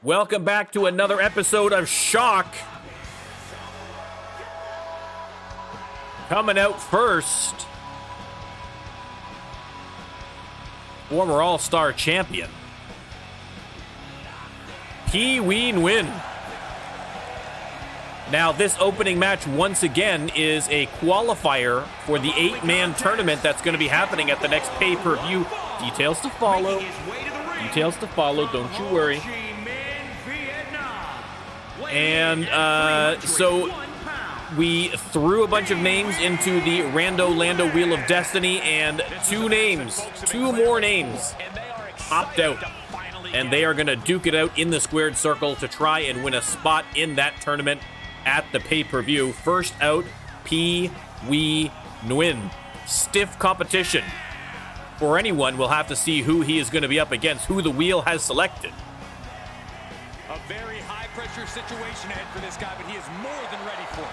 Welcome back to another episode of Shock. Coming out first, former All-Star champion, Pee Wee Nguyen. Now, this opening match, once again, is a qualifier for the 8-man tournament that's going to be happening at the next pay-per-view. Details to follow. Details to follow, don't you worry. And so we threw a bunch of names into the Rando Lando Wheel of Destiny, and two more names popped out. And they are going to duke it out in the squared circle to try and win a spot in that tournament at the pay-per-view. First out, Pee Wee Nguyen. Stiff competition for anyone. We'll have to see who he is going to be up against, who the wheel has selected. A very high-pressure situation ahead for this guy, but he is more than ready for it.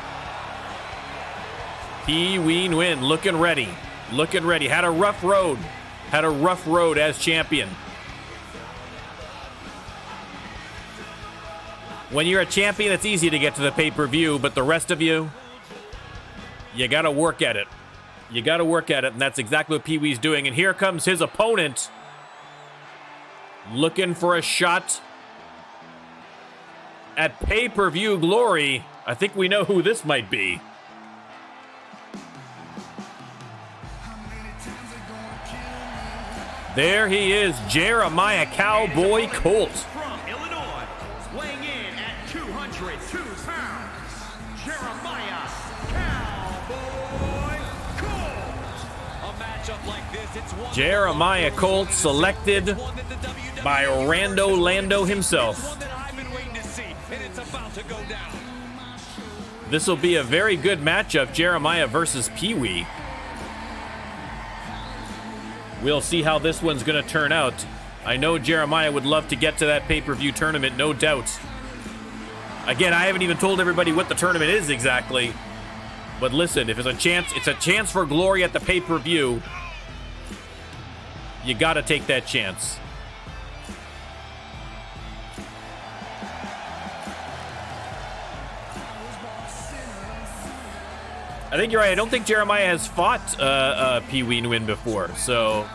Pee Wee Nguyen looking ready. Looking ready. Had a rough road. As champion. When you're a champion, it's easy to get to the pay-per-view, but the rest of you, you got to work at it. And that's exactly what Pee Wee's doing. And here comes his opponent, looking for a shot at pay-per-view glory. I think we know who this might be. There he is, Jeremiah Cowboy Colt. From Illinois, weighing in at 202 pounds, Jeremiah Cowboy Colt. A matchup like this, it's one Jeremiah Colt selected by Rando Lando himself. This will be a very good matchup, Jeremiah versus Pee Wee. We'll see how this one's going to turn out. I know Jeremiah would love to get to that pay-per-view tournament, no doubt. Again, I haven't even told everybody what the tournament is exactly. But listen, if it's a chance for glory at the pay-per-view. You got to take that chance. I think you're right. I don't think Jeremiah has fought Pee Wee Nguyen before, so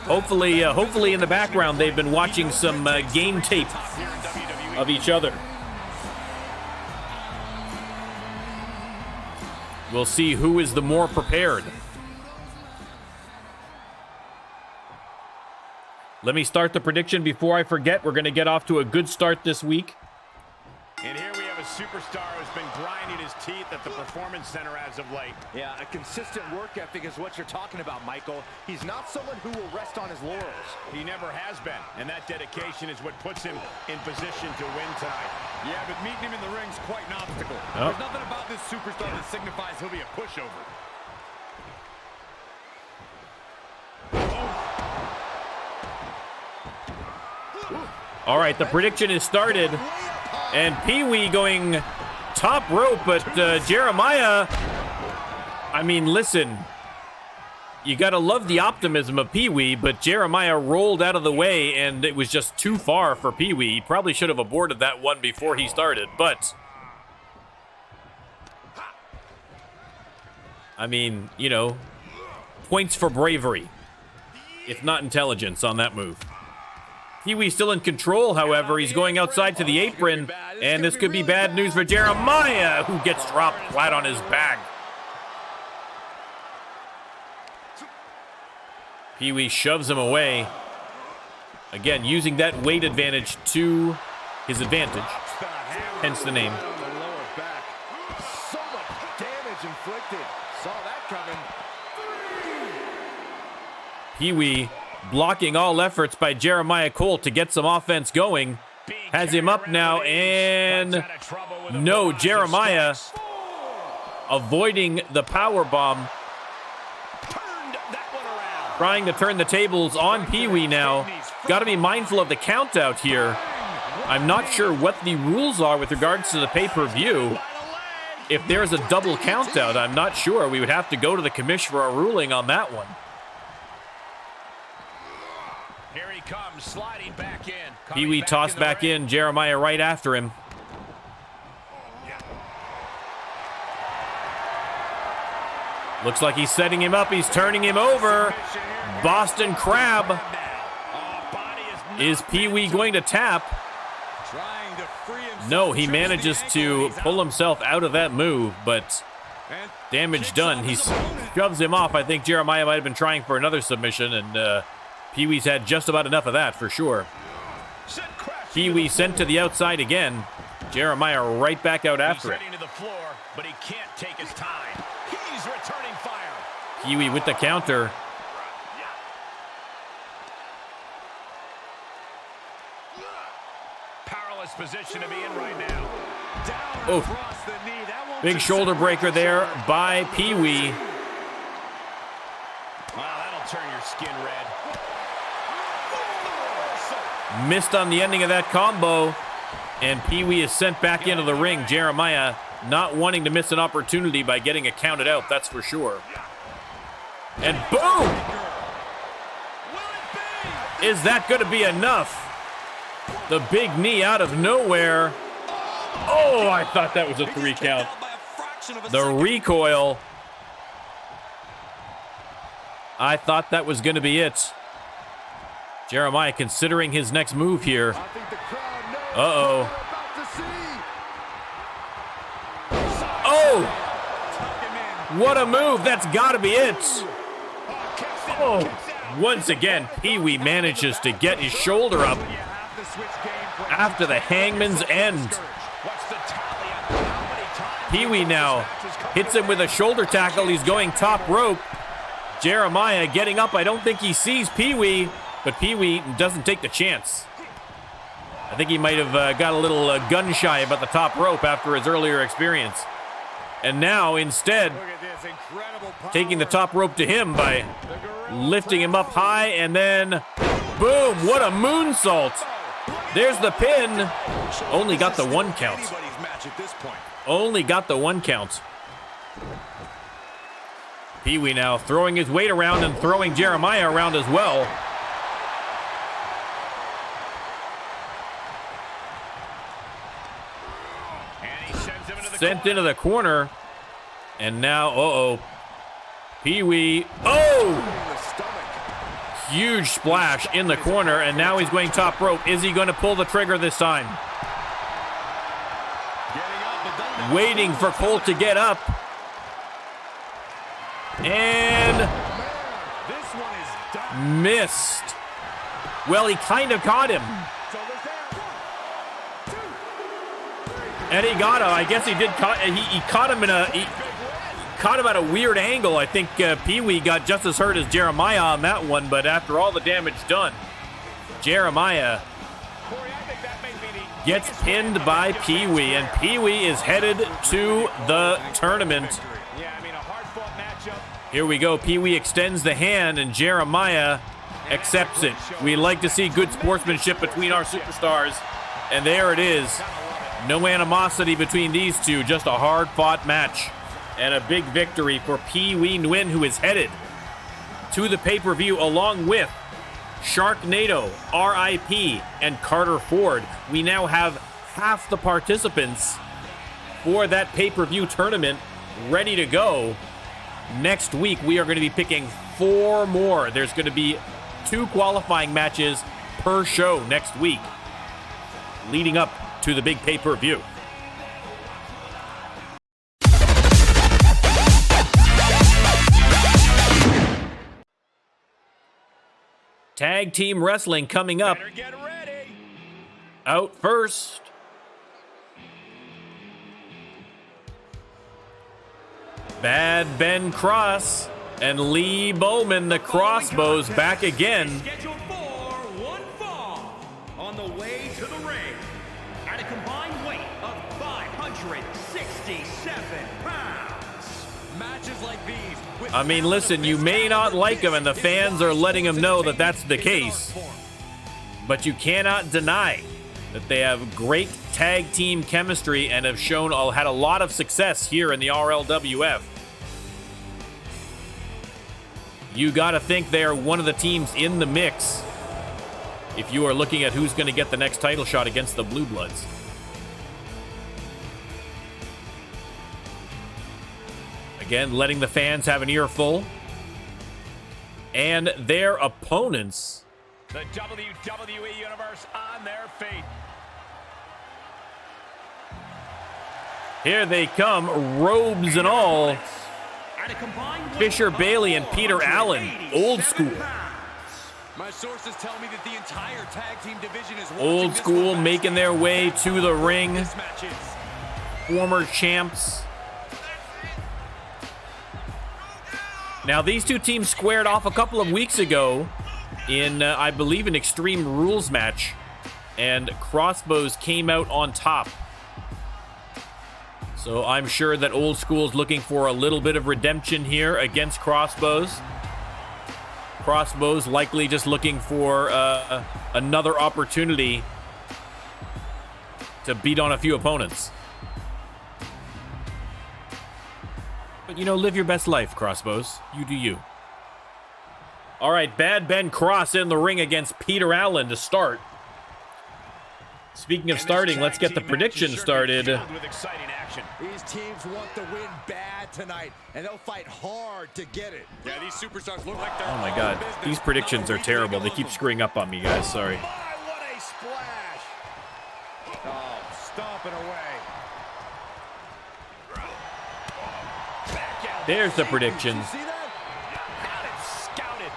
hopefully in the background they've been watching some game tape of each other. We'll see who is the more prepared. Let me start the prediction before I forget. We're going to get off to a good start this week. And here we have a superstar who's been grinding his teeth at the Performance Center as of late. Yeah, a consistent work ethic is what you're talking about, Michael. He's not someone who will rest on his laurels. He never has been, and that dedication is what puts him in position to win tonight. Yeah, but meeting him in the ring's quite an obstacle. Oh. There's nothing about this superstar that signifies he'll be a pushover. All right, the prediction is started. And Pee Wee going top rope, but Jeremiah, I mean, listen, you got to love the optimism of Pee Wee, but Jeremiah rolled out of the way, and it was just too far for Pee Wee. He probably should have aborted that one before he started, but I mean, you know, points for bravery, if not intelligence on that move. Pee Wee's still in control, however. He's going outside to the apron, and this could be bad news for Jeremiah, who gets dropped flat on his back. Pee Wee shoves him away. Again, using that weight advantage to his advantage, hence the name. So much damage inflicted. Saw that coming. Pee Wee blocking all efforts by Jeremiah Colt to get some offense going. Has him up now, and no, Jeremiah avoiding the power bomb. Trying to turn the tables on Pee Wee now. Got to be mindful of the count out here. I'm not sure what the rules are with regards to the pay-per-view. If there's a double count out, I'm not sure. We would have to go to the commission for a ruling on that one. Here he comes, sliding back in. Pee-wee tossed back in, Jeremiah right after him. Looks like he's setting him up. He's turning him over. Boston Crab. Is Pee-wee going to tap? No, he manages to pull himself out of that move, but damage done. He shoves him off. I think Jeremiah might have been trying for another submission, and Pee-wee's had just about enough of that for sure. Pee-wee sent to the outside again. Jeremiah right back out after it. But he can't take his time. He's returning fire. Pee-wee with the counter. Powerless position to be in right now. Oh, big shoulder breaker there by Pee-wee. Wow, that'll turn your skin red. Missed on the ending of that combo, and Pee-wee is sent back into the ring. Jeremiah not wanting to miss an opportunity by getting it counted out, that's for sure. And boom! Is that going to be enough? The big knee out of nowhere. Oh, I thought that was a 3 count. The recoil. I thought that was going to be it. Jeremiah considering his next move here. Uh-oh. Oh! What a move. That's got to be it. Oh, once again, Pee-wee manages to get his shoulder up after the Hangman's End. Pee-wee now hits him with a shoulder tackle. He's going top rope. Jeremiah getting up. I don't think he sees Pee-wee, but Pee-wee doesn't take the chance. I think he might have got a little gun shy about the top rope after his earlier experience. And now, instead, taking the top rope to him by lifting him up high, and then, boom, what a moonsault. There's the pin. Only got the 1 count. Only got the 1 count. Pee-wee now throwing his weight around and throwing Jeremiah around as well. Sent into the corner. And now, uh-oh. Pee-wee. Oh! Huge splash in the corner, and now he's going top rope. Is he going to pull the trigger this time? Waiting for Colt to get up. And missed. Well, he kind of caught him. And he got him. I guess he did. He caught him in a. He caught him at a weird angle. I think Pee-wee got just as hurt as Jeremiah on that one. But after all the damage done, Jeremiah gets pinned by Pee-wee, and Pee-wee is headed to the tournament. Here we go. Pee-wee extends the hand, and Jeremiah accepts it. We like to see good sportsmanship between our superstars, and there it is. No animosity between these two, just a hard-fought match. And a big victory for Pee-wee Nguyen, who is headed to the pay-per-view along with Sharknado, RIP, and Carter Ford. We now have half the participants for that pay-per-view tournament ready to go. Next week, we are going to be picking 4 more. There's going to be 2 qualifying matches per show next week, leading up to the big pay-per-view. Tag team wrestling coming up. Get ready. Out first, Bad Ben Cross and Lee Bowman, the Crossbows, back again. Scheduled for one fall on the way to the ring at a combined weight of 567 pounds. Matches like these. I mean, listen, you may not like him, and the fans are letting him know that that's the case. But you cannot deny that they have great tag team chemistry and have had a lot of success here in the RLWF. You got to think they are one of the teams in the mix if you are looking at who's going to get the next title shot against the Blue Bloods. Again, letting the fans have an earful. And their opponents. The WWE Universe on their feet. Here they come, robes and all. Fisher Bailey and Peter Allen, Old School. My sources tell me that the entire tag team division is Old School making their way to the ring. Former champs. Now, these two teams squared off a couple of weeks ago in, I believe, an Extreme Rules match, and Crossbows came out on top. So I'm sure that Old School is looking for a little bit of redemption here against Crossbows. Crossbows likely just looking for another opportunity to beat on a few opponents. But, you know, live your best life, Crossbows. You do you. All right, Bad Ben Cross in the ring against Peter Allen to start. Speaking of starting, let's get the prediction started. These teams want the win bad tonight, and they'll fight hard to get it. Yeah, these superstars look like they're Oh my God, these predictions are terrible. They keep screwing up on me, guys. Sorry. My, what a splash! Oh, stomping away. There's the predictions. See that? Got it scouted.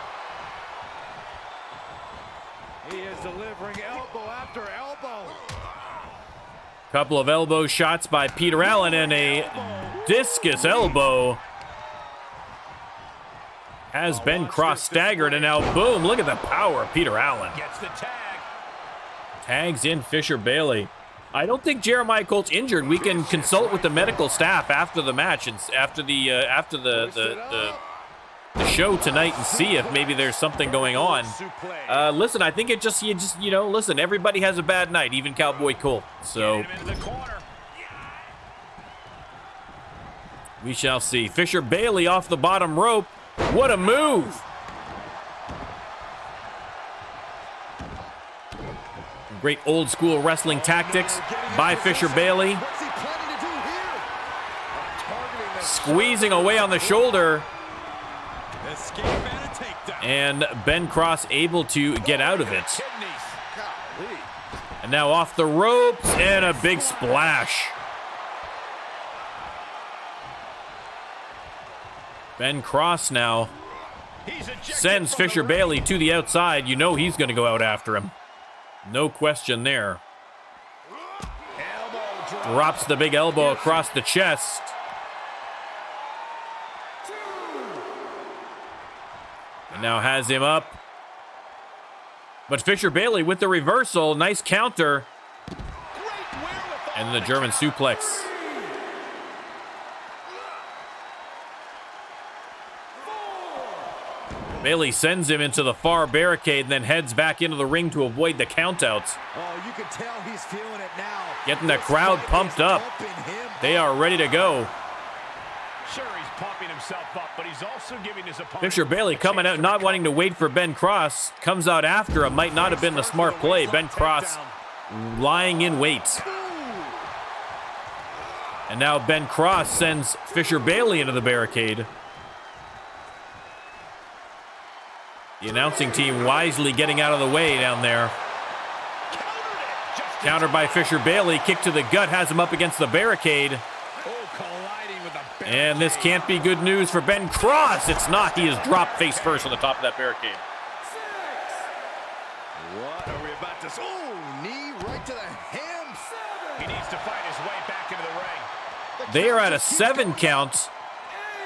He is delivering elbow after elbow. Couple of elbow shots by Peter Allen and a discus elbow. Has Ben Cross staggered, and now boom, look at the power of Peter Allen. Gets the tag. Tags in Fisher Bailey. I don't think Jeremiah Colt's injured. We can consult with the medical staff after the match and after the show tonight and see if maybe there's something going on. Listen, I think you know, listen, everybody has a bad night, even Cowboy Colt. So we shall see. Fisher Bailey off the bottom rope. What a move! Great Old School wrestling tactics by Fisher Bailey. Squeezing away on the shoulder. And Ben Cross able to get out of it. And now off the ropes and a big splash. Ben Cross now sends Fisher Bailey to the outside. You know he's going to go out after him. No question there. Drops the big elbow across the chest. And now has him up. But Fisher Bailey with the reversal. Nice counter. And the German suplex. Bailey sends him into the far barricade and then heads back into the ring to avoid the countouts. Oh, you can tell he's feeling it now. Getting the crowd pumped up. They are ready to go. Sure, he's pumping himself up, but he's also giving his opponent. Fisher Bailey coming out, not wanting to wait for Ben Cross. Comes out after him. Might not have been the smart play. Ben Cross lying in wait. And now Ben Cross sends Fisher Bailey into the barricade. The announcing team wisely getting out of the way down there. Countered by Fisher Bailey. Kick to the gut has him up against the barricade. And this can't be good news for Ben Cross. It's not. He is dropped face first on the top of that barricade. What are we about to see? Oh, knee right to the ham. He needs to fight his way back into the ring. They are at a 7 count.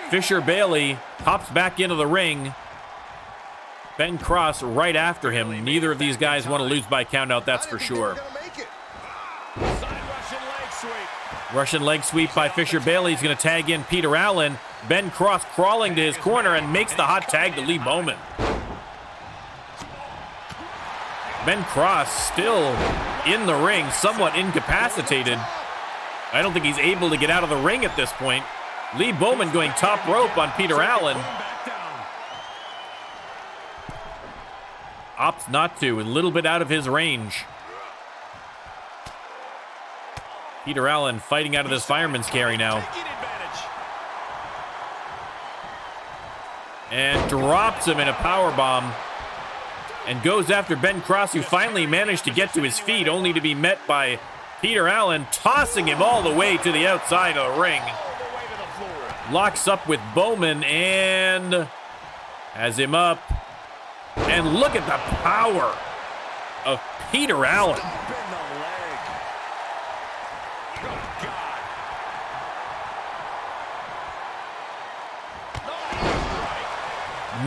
Fisher Bailey hops back into the ring. Ben Cross right after him. Neither of these guys want to lose by countout, that's for sure. Russian leg sweep by Fisher Bailey. He's going to tag in Peter Allen. Ben Cross crawling to his corner and makes the hot tag to Lee Bowman. Ben Cross still in the ring, somewhat incapacitated. I don't think he's able to get out of the ring at this point. Lee Bowman going top rope on Peter Allen. Opts not to, a little bit out of his range. Peter Allen fighting out of this fireman's carry now. And drops him in a powerbomb. And goes after Ben Cross, who finally managed to get to his feet, only to be met by Peter Allen, tossing him all the way to the outside of the ring. Locks up with Bowman and has him up. And look at the power of Peter Allen.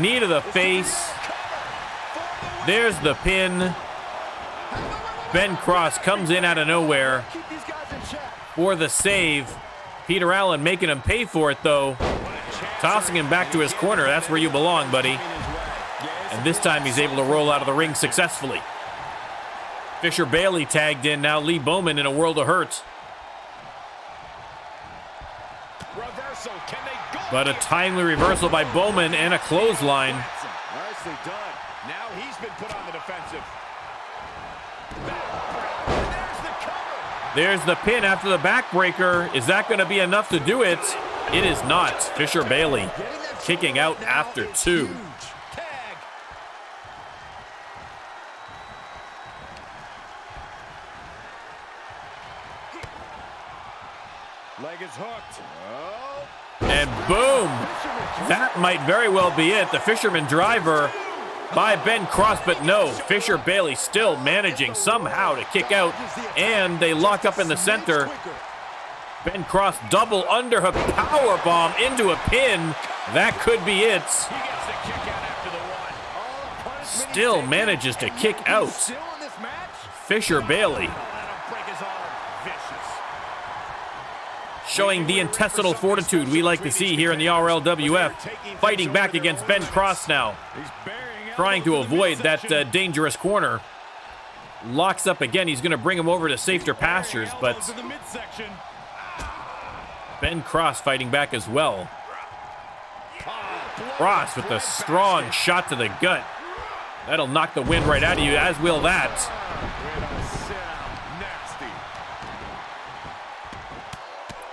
Knee to the face. There's the pin. Ben Cross comes in out of nowhere for the save. Peter Allen making him pay for it, though. Tossing him back to his corner. That's where you belong, buddy. And this time he's able to roll out of the ring successfully. Fisher Bailey tagged in. Now Lee Bowman in a world of hurt. But a timely reversal by Bowman and a clothesline. Nicely done. Now he's been put on the defensive. There's the pin after the backbreaker. Is that going to be enough to do it? It is not. Fisher Bailey kicking out after 2. Leg is hooked. And boom! That might very well be it. The Fisherman driver by Ben Cross, but no. Fisher Bailey still managing somehow to kick out, and they lock up in the center. Ben Cross double underhook powerbomb into a pin. That could be it. Still manages to kick out. Fisher Bailey. Showing the intestinal fortitude we like to see here in the RLWF. Fighting back against Ben Cross now. Trying to avoid that dangerous corner. Locks up again. He's going to bring him over to safer pastures, but Ben Cross fighting back as well. Cross with a strong shot to the gut. That'll knock the wind right out of you, as will that.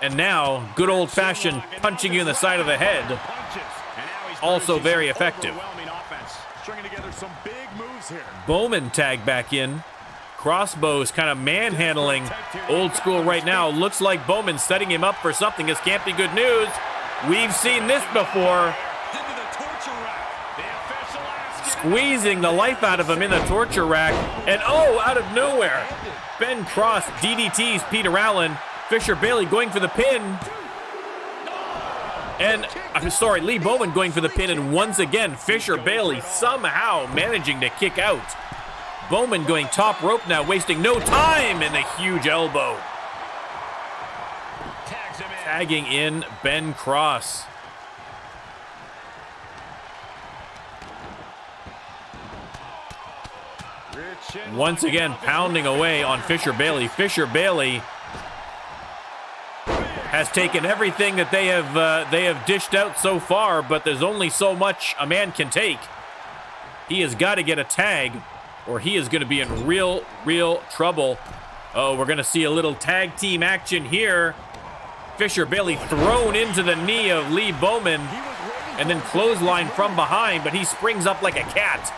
And now, good old-fashioned punching you in the side of the head. Also very effective. Bowman tagged back in. Crossbows kind of manhandling Old School right now. Looks like Bowman setting him up for something. This can't be good news. We've seen this before. Squeezing the life out of him in the torture rack. And oh, out of nowhere, Ben Cross DDTs Peter Allen. Fisher Bailey going for the pin. And, I'm sorry, Lee Bowman going for the pin. And once again, Fisher Bailey somehow managing to kick out. Bowman going top rope now, wasting no time, and a huge elbow. Tagging in Ben Cross. Once again, pounding away on Fisher Bailey. Fisher Bailey has taken everything that they have dished out so far, but there's only so much a man can take. He has got to get a tag, or he is going to be in real trouble. Oh, we're going to see a little tag team action here. Fisher Bailey thrown into the knee of Lee Bowman, and then clothesline from behind, but he springs up like a cat.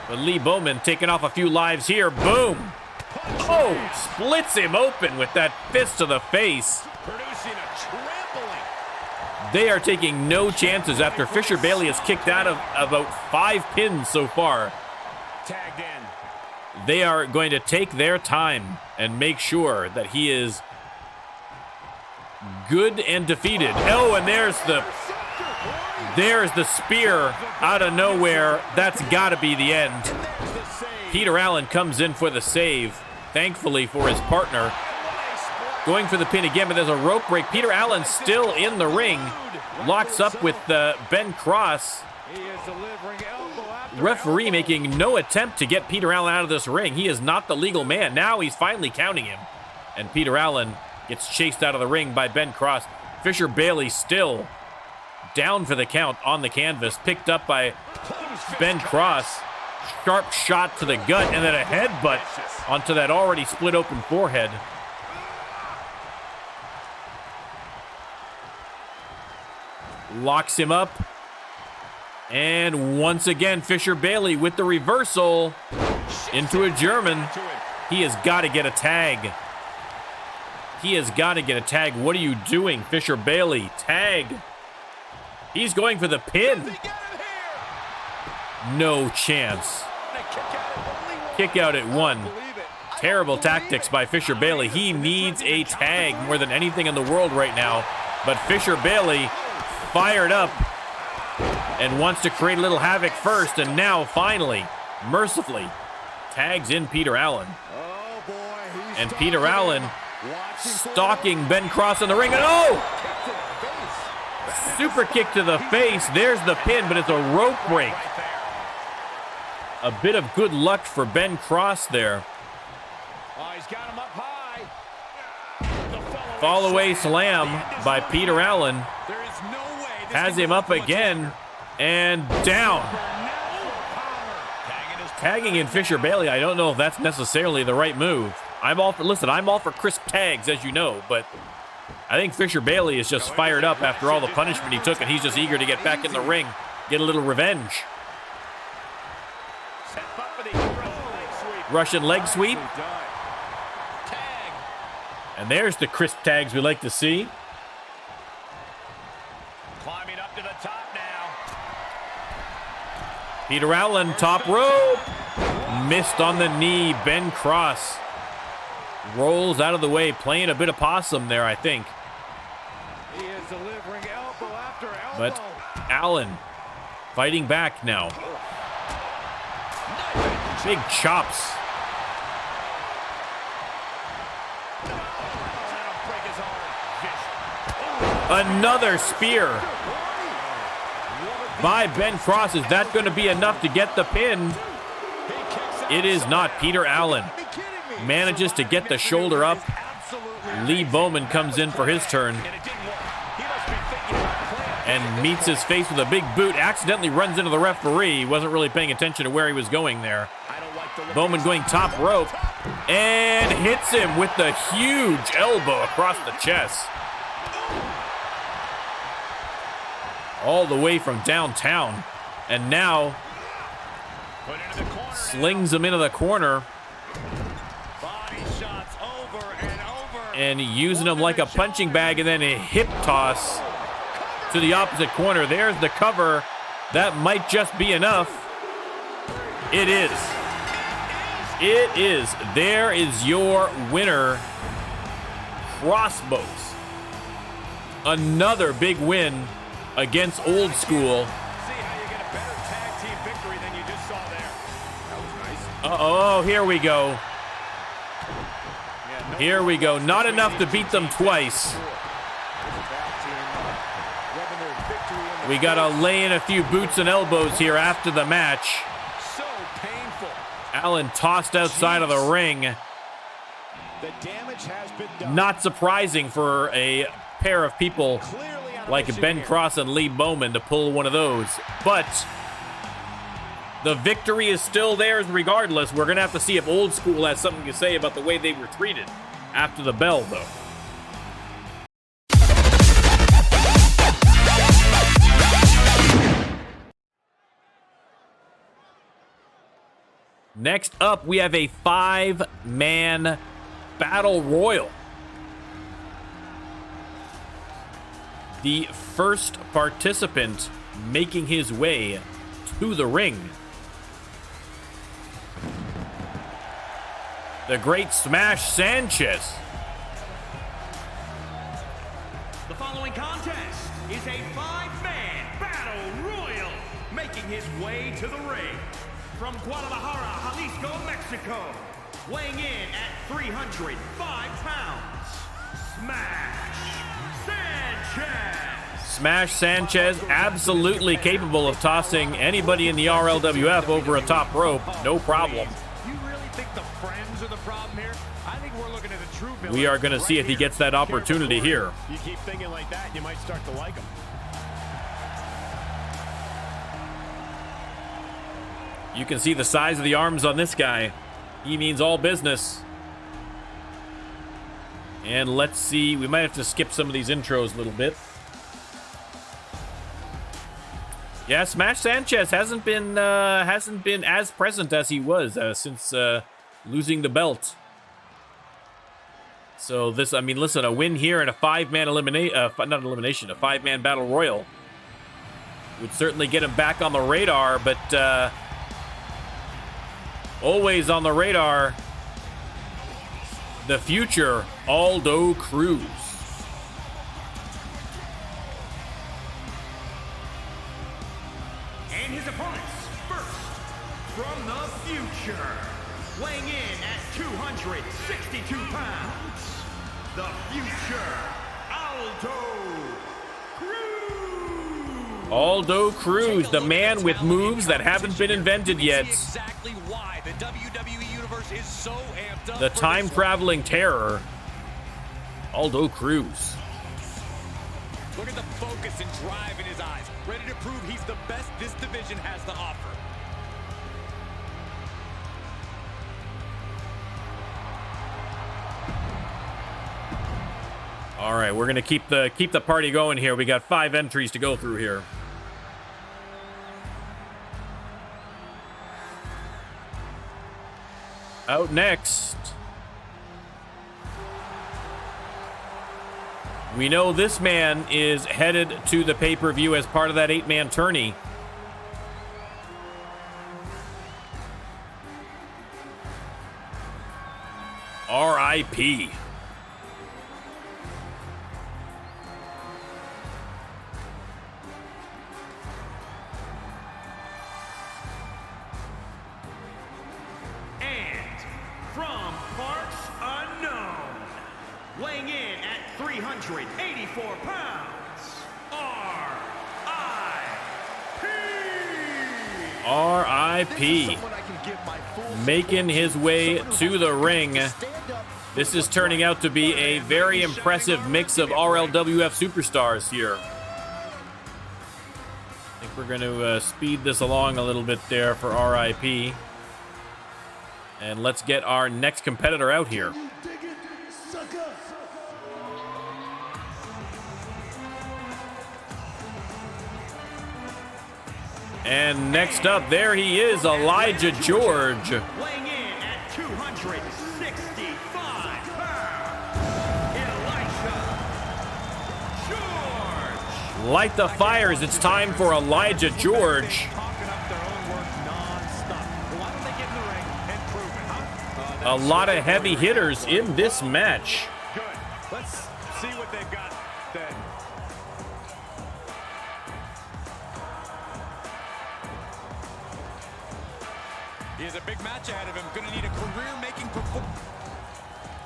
But Lee Bowman taking off a few lives here. Boom! Oh, splits him open with that fist to the face. They are taking no chances after Fisher Bailey has kicked out of about 5 pins so far. Tagged in. They are going to take their time and make sure that he is good and defeated. Oh, and there's the spear out of nowhere. That's got to be the end. Peter Allen comes in for the save, thankfully for his partner. Going for the pin again, but there's a rope break. Peter Allen still in the ring. Locks up with Ben Cross. He is delivering elbow Referee making no attempt to get Peter Allen out of this ring. He is not the legal man. Now he's finally counting him. And Peter Allen gets chased out of the ring by Ben Cross. Fisher Bailey still down for the count on the canvas. Picked up by Ben Cross. Sharp shot to the gut and then a headbutt onto that already split open forehead. Locks him up. And once again, Fisher Bailey with the reversal into a German. He has got to get a tag. He has got to get a tag. What are you doing, Fisher Bailey? Tag. He's going for the pin. No chance. Kick out at 1. Terrible tactics by Fisher Bailey. He needs a tag more than anything in the world right now. But Fisher Bailey fired up and wants to create a little havoc first, and now finally, mercifully, tags in Peter Allen. And Peter Allen stalking Ben Cross in the ring, and super kick to the face. There's the pin, but it's a rope break. A bit of good luck for Ben Cross there. He's got him up high. Fall away slam by Peter Allen. Has him up again and down. Tagging in Fisher Bailey, I don't know if that's necessarily the right move. I'm all for crisp tags, as you know, but I think Fisher Bailey is just fired up after all the punishment he took, and he's just eager to get back in the ring, get a little revenge. Russian leg sweep. And there's the crisp tags we like to see. Climbing up to the top now. Peter Allen, top rope. Missed on the knee. Ben Cross rolls out of the way, playing a bit of possum there, I think. He is delivering elbow after elbow. But Allen fighting back now. Big chops. Another spear by Ben Cross. Is that going to be enough to get the pin? It is not. Peter Allen manages to get the shoulder up. Lee Bowman comes in for his turn and meets his face with a big boot. Accidentally runs into the referee. He wasn't really paying attention to where he was going there. Bowman going top rope and hits him with the huge elbow across the chest. All the way from downtown. And now slings him into the corner. And using him like a punching bag, and then a hip toss to the opposite corner. There's the cover. That might just be enough. It is. It is. There is your winner, Crossbows. Another big win against Old School. Uh-oh, here we go. Here we go. Not enough to beat them twice. We got to lay in a few boots and elbows here after the match. Allen tossed outside of the ring. Not surprising for a pair of people like Ben Cross and Lee Bowman to pull one of those. But the victory is still theirs regardless. We're going to have to see if Old School has something to say about the way they were treated after the bell, though. Next up, we have a 5-man battle royal. The first participant making his way to the ring. The Great Smash Sanchez. The following contest is a 5-man battle royal, making his way to the ring from Guadalajara, Jalisco, Mexico, weighing in at 305 pounds, Smash Sanchez. Smash Sanchez, absolutely capable of tossing anybody in the RLWF over a top rope. No problem. You really think the friends are the problem here? I think we're looking at a true villain. We are going to see if he gets that opportunity here. You keep thinking like that, you might start to like him. You can see the size of the arms on this guy. He means all business. And let's see, we might have to skip some of these intros a little bit. Yeah, Smash Sanchez hasn't been as present as he was since losing the belt. So this, I mean, listen, a win here and a five-man a five-man battle royal would certainly get him back on the radar, but always on the radar, the future Aldo Cruz. And his opponents, first, from the future, weighing in at 262 pounds, the future Aldo Cruz. Aldo Cruz, the man with moves that haven't been invented yet. Exactly why the WWE Universe is so amped up. The time-traveling terror, Aldo Cruz. Look at the focus and drive in his eyes. Ready to prove he's the best this division has to offer. All right, we're gonna keep the party going here. We got 5 entries to go through here. Out next, we know this man is headed to the pay-per-view as part of that 8-man tourney. R.I.P. From parts unknown, weighing in at 384 pounds, R.I.P. Making his way to the ring. This is turning out to be a very impressive mix of RLWF superstars here. I think we're going to speed this along a little bit there for R.I.P. And let's get our next competitor out here. And next up, there he is, Elijah George. weighing in at 265 pounds, Elijah George. Light the fires, it's time for Elijah George. A lot of heavy hitters in this match. Good. Let's see what they've got then. He has a big match ahead of him. Going to need a career-making performance.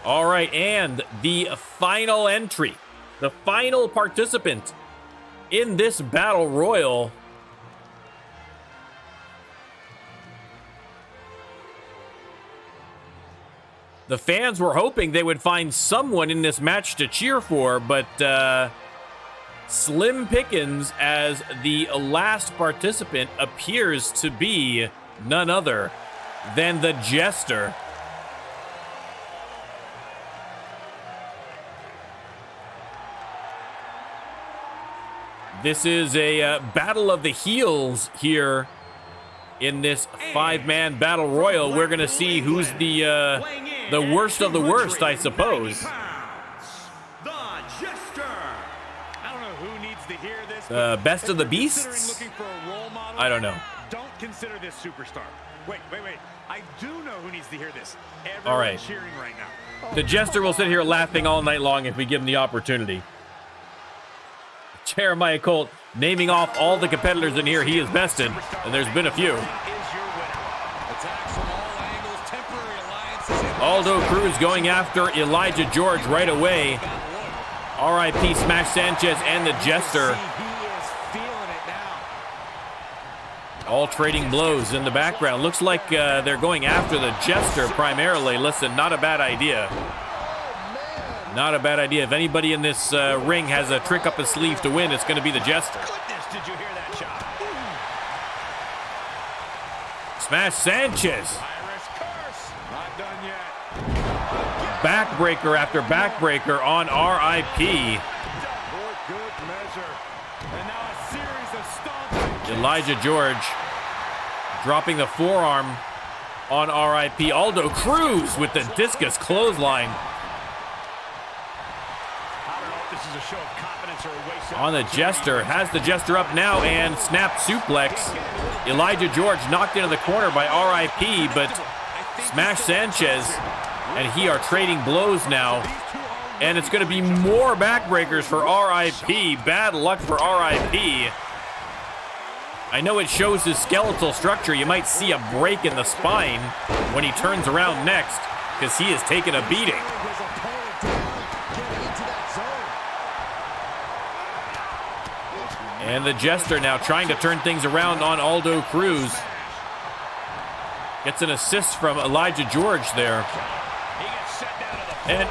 All right, and the final entry, the final participant in this battle royal. The fans were hoping they would find someone in this match to cheer for, but slim pickings, as the last participant appears to be none other than the Jester. This is a battle of the heels here in this 5-man battle royal. We're going to see who's the worst of the worst, I suppose. The Jester. I don't know who needs to hear this. Best of the Considering beasts? looking for a role model, I don't know. Don't consider this superstar. Wait. I do know who needs to hear this. Everyone's All right. cheering right now. The Jester will sit here laughing all night long if we give him the opportunity. Jeremiah Colt naming off all the competitors in here he has bested, and there's been a few. Aldo Cruz going after Elijah George right away. R.I.P. Smash Sanchez and the Jester All trading blows in the background. Looks like they're going after the Jester primarily. Listen, not a bad idea. Not a bad idea. If anybody in this ring has a trick up his sleeve to win, it's going to be the Jester. Goodness, did you hear that shot? Smash Sanchez. Irish curse. Not done yet. Backbreaker after backbreaker on RIP. For good measure. And now a series of stomps. Elijah George dropping the forearm on RIP. Aldo Cruz with the discus clothesline. I don't know if this is a show of confidence or a waste of On the Jester. Has the Jester up now and snap suplex. Elijah George knocked into the corner by RIP, but Smash Sanchez and he are trading blows now. And it's going to be more backbreakers for RIP. Bad luck for RIP. I know it shows his skeletal structure. You might see a break in the spine when he turns around next, because he is taking a beating. And the Jester now trying to turn things around on Aldo Cruz. Gets an assist from Elijah George there. And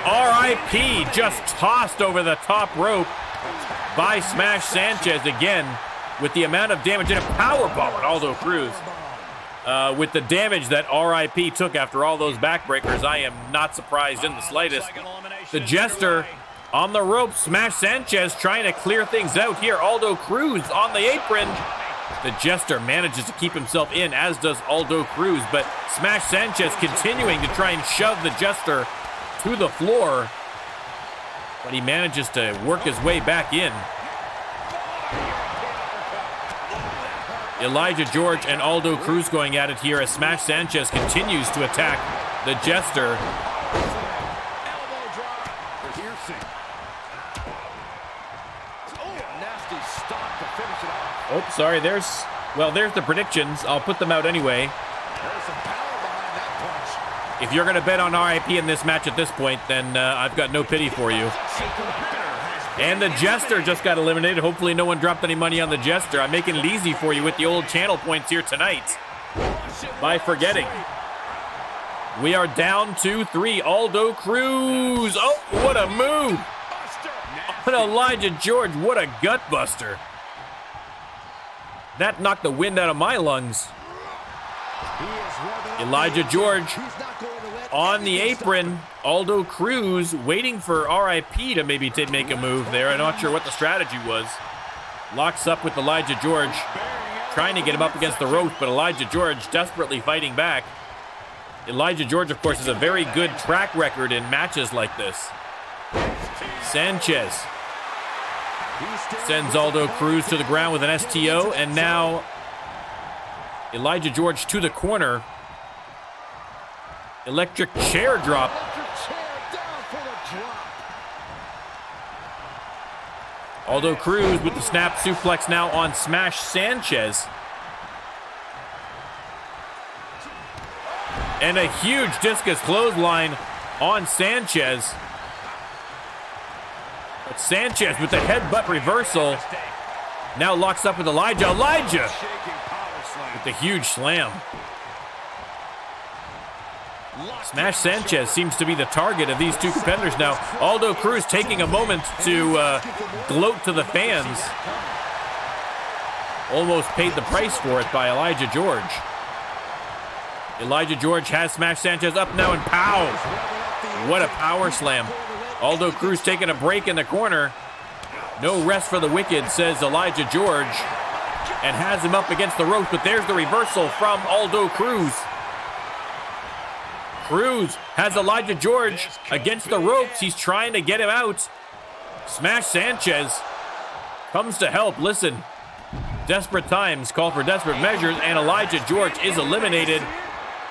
RIP just tossed over the top rope by Smash Sanchez again with the amount of damage, and a powerbomb on Aldo Cruz. With the damage that RIP took after all those backbreakers, I am not surprised in the slightest. The Jester on the rope. Smash Sanchez trying to clear things out here. Aldo Cruz on the apron. The Jester manages to keep himself in, as does Aldo Cruz, but Smash Sanchez continuing to try and shove the Jester to the floor, but he manages to work his way back in. Elijah George and Aldo Cruz going at it here as Smash Sanchez continues to attack the Jester. Oh, sorry, there's the predictions. I'll put them out anyway. If you're going to bet on RIP in this match at this point, then I've got no pity for you. And the Jester just got eliminated. Hopefully no one dropped any money on the Jester. I'm making it easy for you with the old channel points here tonight by forgetting. We are down 2-3. Aldo Cruz. Oh, what a move. And Elijah George, what a gut buster. That knocked the wind out of my lungs. Elijah George on the apron. Aldo Cruz waiting for RIP to maybe make a move there. I'm not sure what the strategy was. Locks up with Elijah George, trying to get him up against the rope, but Elijah George desperately fighting back. Elijah George, of course, has a very good track record in matches like this. Sanchez sends Aldo Cruz to the ground with an STO, and now Elijah George to the corner. Electric chair drop. Aldo Cruz with the snap suplex now on Smash Sanchez. And a huge discus clothesline on Sanchez. But Sanchez with the headbutt reversal now locks up with Elijah. Elijah with the huge slam. Smash Sanchez seems to be the target of these two competitors now. Aldo Cruz taking a moment to gloat to the fans. Almost paid the price for it by Elijah George. Elijah George has Smash Sanchez up now, and pow! What a power slam. Aldo Cruz taking a break in the corner. No rest for the wicked, says Elijah George. And has him up against the ropes, but there's the reversal from Aldo Cruz. Cruz has Elijah George against the ropes. He's trying to get him out. Smash Sanchez comes to help. Listen, desperate times call for desperate measures, and Elijah George is eliminated.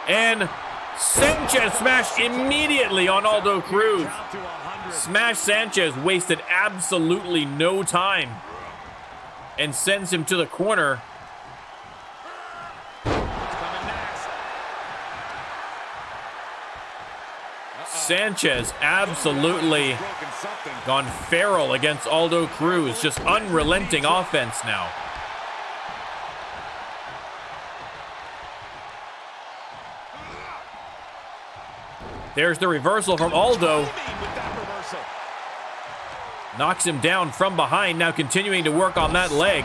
And Sanchez smashed immediately on Aldo Cruz. Smash Sanchez wasted absolutely no time and sends him to the corner. Sanchez absolutely gone feral against Aldo Cruz. Just unrelenting offense now. There's the reversal from Aldo. Knocks him down from behind, now continuing to work on that leg.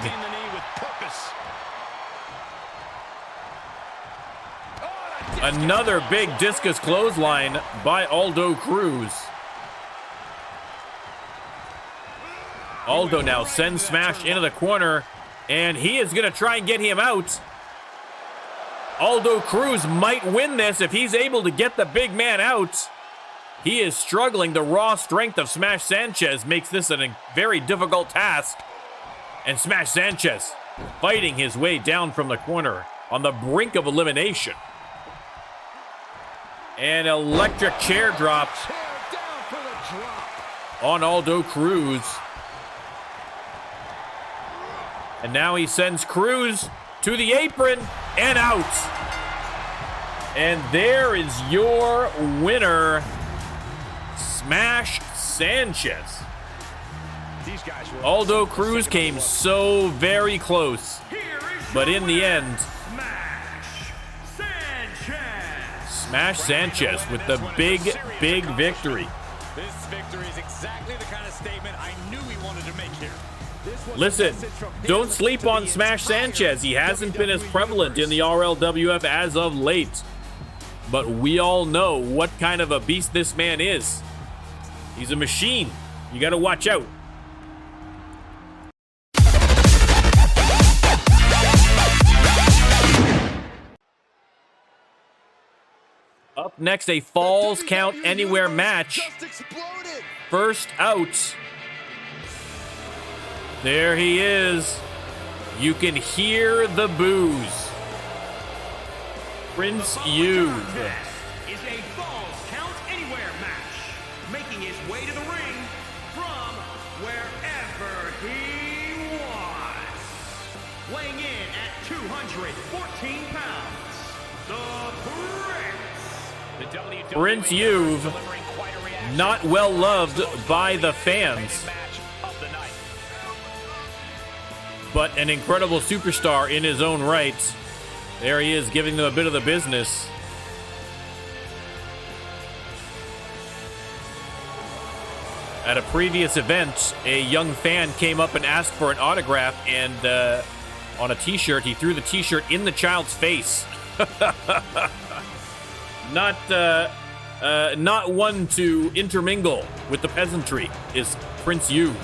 Another big discus clothesline by Aldo Cruz. Aldo now sends Smash into the corner, and he is going to try and get him out. Aldo Cruz might win this if he's able to get the big man out. He is struggling. The raw strength of Smash Sanchez makes this a very difficult task. And Smash Sanchez fighting his way down from the corner on the brink of elimination. An electric chair drop on Aldo Cruz. And now he sends Cruz to the apron and out. And there is your winner, Smash Sanchez. Aldo Cruz came so very close, but in the end, Smash Sanchez with the big victory. This victory is exactly the kind of statement I knew he wanted to make here. Listen, don't sleep on Smash Sanchez. He hasn't been as prevalent in the RLWF as of late. But we all know what kind of a beast this man is. He's a machine. You gotta watch out. Up next, a Falls Count Anywhere match. First out. There he is. You can hear the boos. Prince Youth. Is a Falls Count Anywhere match, making his way to the ring from wherever he was. Weighing in at 214 pounds, the Prince Youth, not well loved by the fans, but an incredible superstar in his own right. There he is, giving them a bit of the business. At a previous event, a young fan came up and asked for an autograph, and on a t-shirt, he threw the t-shirt in the child's face. Not one to intermingle with the peasantry is Prince Youth.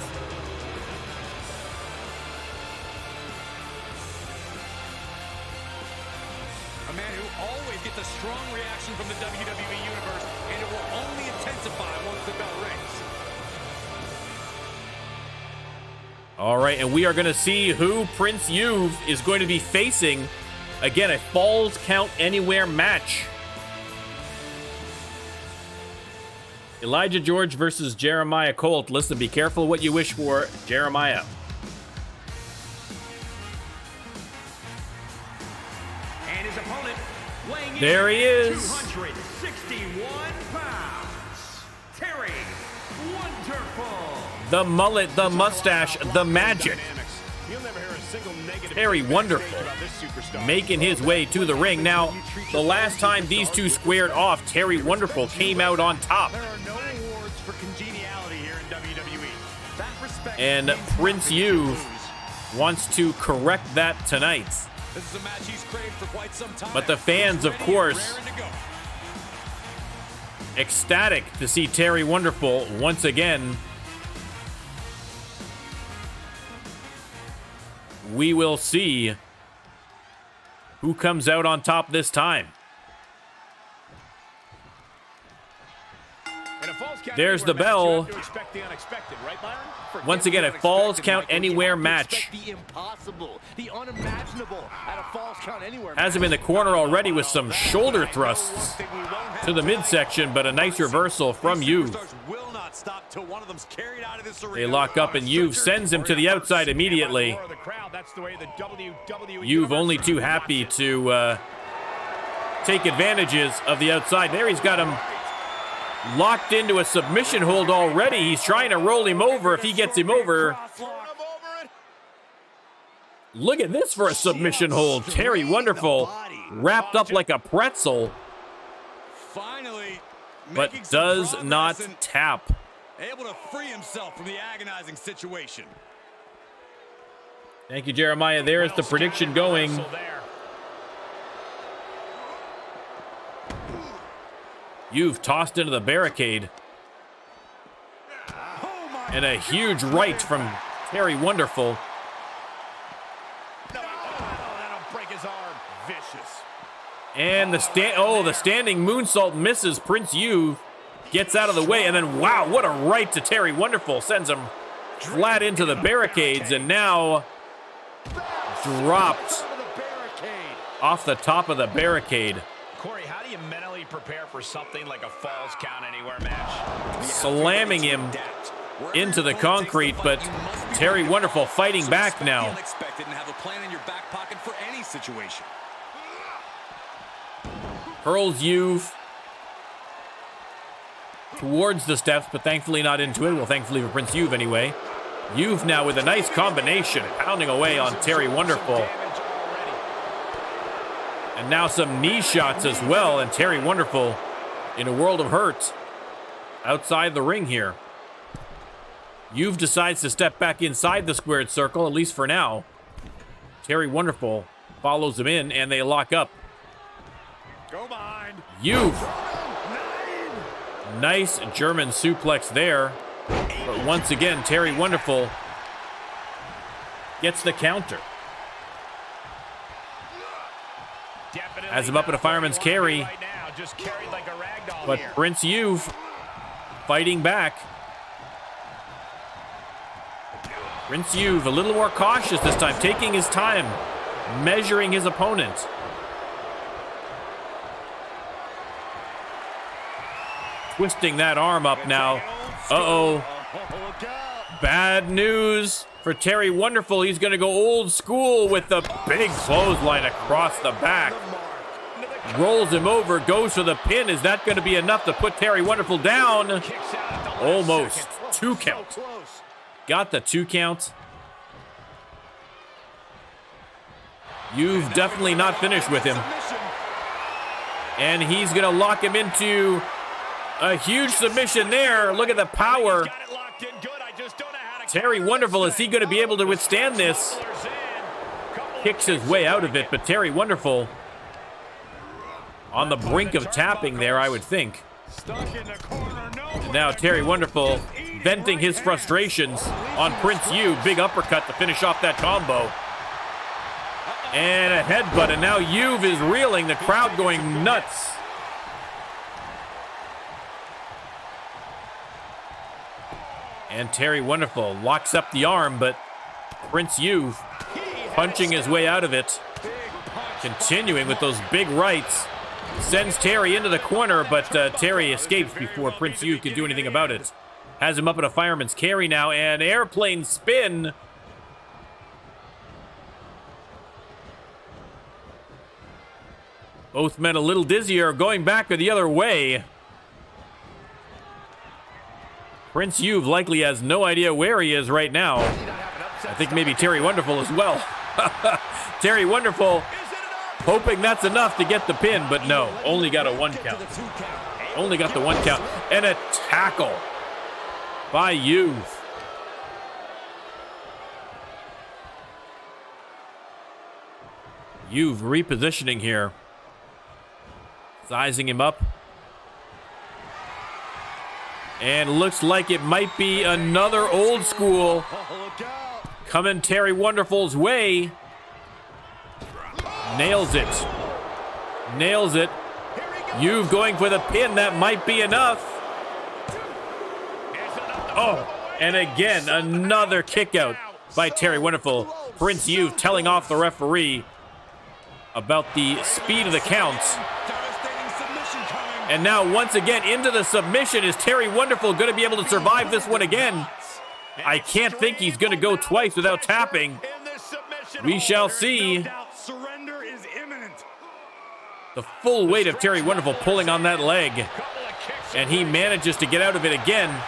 A man who always gets a strong reaction from the WWE Universe, and it will only intensify once the bell rings. All right, and we are going to see who Prince Youth is going to be facing. Again, a Falls Count Anywhere match. Elijah George versus Jeremiah Colt. Listen, be careful what you wish for, Jeremiah. and his opponent weighing There he in is. 261 pounds, Terry Wonderful. The mullet, the mustache, the magic. Terry Wonderful making his way to the ring. Now, the last time these two squared off, Terry Wonderful came out on top. There are no awards for congeniality here in WWE. That respect And Prince Youth wants to correct that tonight. This is a match he's craved for quite some time. But the fans, of Ready, course, raring to go. ecstatic to see Terry Wonderful once again. We will see who comes out on top this time. There's the bell. Once again, a Falls Count Anywhere match. The impossible, the unimaginable at a Falls Count Anywhere. Has him in the corner already with some shoulder thrusts to the midsection, but a nice reversal from Youth. They lock up and Youth sends him to the outside immediately. Youth only too happy to take advantages of the outside. There he's got him locked into a submission hold already. He's trying to roll him over if he gets him over. Look at this for a submission hold. Terry Wonderful wrapped up like a pretzel. Finally, but does not tap. Able to free himself from the agonizing situation. Thank you, Jeremiah. There is the prediction going. You've tossed into the barricade. And a huge right from Terry Wonderful. That'll break his arm. Vicious. And the standing moonsault misses. Prince You've gets out of the way, and then wow, what a right to Terry Wonderful. Sends him flat into the barricades, and now dropped off the top of the barricade. Corey, how do you mentally prepare for something like a Falls Count Anywhere match? Slamming him into the concrete, but Terry Wonderful fighting back now. Unexpected and have a plan in your back pocket for any situation. Hurls You've towards the steps, but thankfully not into it. Well, thankfully for Prince You've anyway. You've now with a nice combination, pounding away on Terry Wonderful. And now some knee shots as well, and Terry Wonderful in a world of hurt outside the ring here. You've decides to step back inside the squared circle, at least for now. Terry Wonderful follows him in, and they lock up. Go behind. You've. Nice German suplex there. But once again, Terry Wonderful gets the counter. Has him up in a fireman's carry. Right now, just carried like a ragdoll But here. Prince You've fighting back. Prince You've a little more cautious this time, taking his time, measuring his opponent. Twisting that arm up now. Uh-oh. Bad news for Terry Wonderful. He's going to go old school with the big clothesline across the back. Rolls him over, goes for the pin. Is that going to be enough to put Terry Wonderful down? Almost. 2 count. Got the 2 count. You've definitely not finished with him. And he's going to lock him into a huge submission there. Look at the power. Terry Wonderful, is he going to be able to withstand this? Kicks his way out of it, but Terry Wonderful on the brink of tapping there, I would think. And now Terry Wonderful venting his frustrations on Prince You've. Big uppercut to finish off that combo. And a headbutt, and now You've is reeling, the crowd going nuts. And Terry Wonderful locks up the arm, but Prince You've punching his way out of it. Continuing with those big rights. Sends Terry into the corner, but Terry escapes before Prince You've can do anything about it. Has him up in a fireman's carry now, and airplane spin. Both men a little dizzier, going back or the other way. Prince You've likely has no idea where he is right now. I think maybe Terry Wonderful as well. Terry Wonderful hoping that's enough to get the pin, but no, only got a 1 count. Only got the 1 count. And a tackle by You've. You've repositioning here. Sizing him up. And looks like it might be another old school coming Terry Wonderful's way. Nails it. Nails it. You've going for the pin. That might be enough. Oh, and again, another kick out by Terry Wonderful. Prince You've telling off the referee about the speed of the counts. And now, once again, into the submission. Is Terry Wonderful going to be able to survive this one again? I can't think he's going to go twice without tapping. We shall see. The full weight of Terry Wonderful pulling on that leg. And he manages to get out of it again.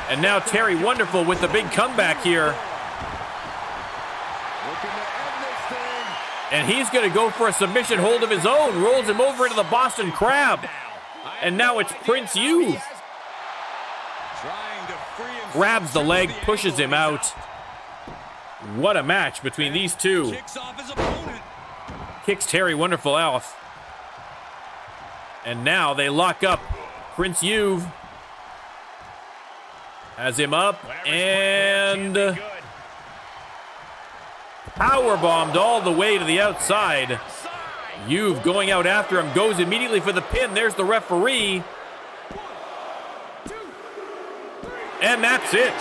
And now Terry Wonderful with the big comeback here. And he's going to go for a submission hold of his own. Rolls him over into the Boston Crab. And now it's Prince Youth. Grabs the leg, pushes him out. What a match between these two. Kicks Terry Wonderful off. And now they lock up. Prince Youth has him up and powerbombed all the way to the outside. Youth going out after him, goes immediately for the pin. There's the referee. And that's it.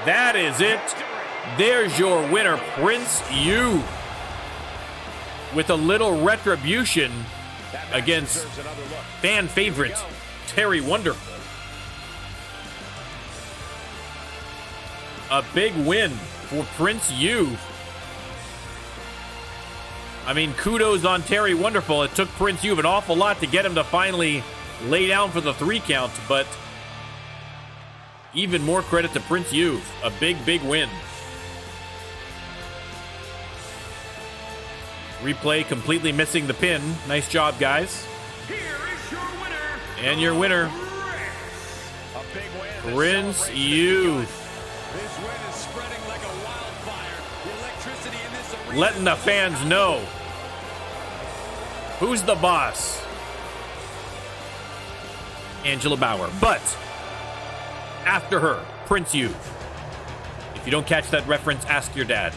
That is it. There's your winner, Prince Youth, with a little retribution against fan favorite Terry Wonderful. A big win for Prince Youth. I mean, kudos on Terry Wonderful. It took Prince Youth an awful lot to get him to finally lay down for the 3 count, but even more credit to Prince Youth. A big, big win. Replay completely missing the pin. Nice job, guys. Here is your winner. And your winner, A big win. Prince Youth. This win is spreading like a wildfire. The electricity in this arena. Letting the fans know who's the boss. Angela Bauer. But after her, Prince Youth. If you don't catch that reference, ask your dad.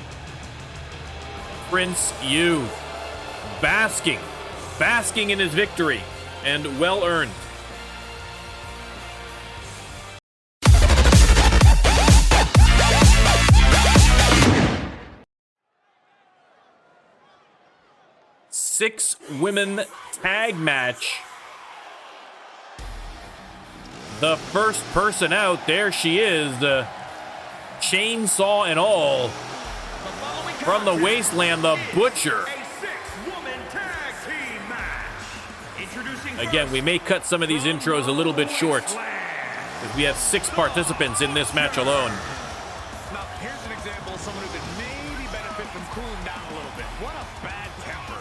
Prince Youth. Basking in his victory, and well earned. Six-women tag match. The first person out, there she is, chainsaw and all. From the wasteland, the Butcher. Again, we may cut some of these intros a little bit short, because we have 6 participants in this match alone. Now, here's an example of someone who could maybe benefit from cooling down a little bit. What a bad temper.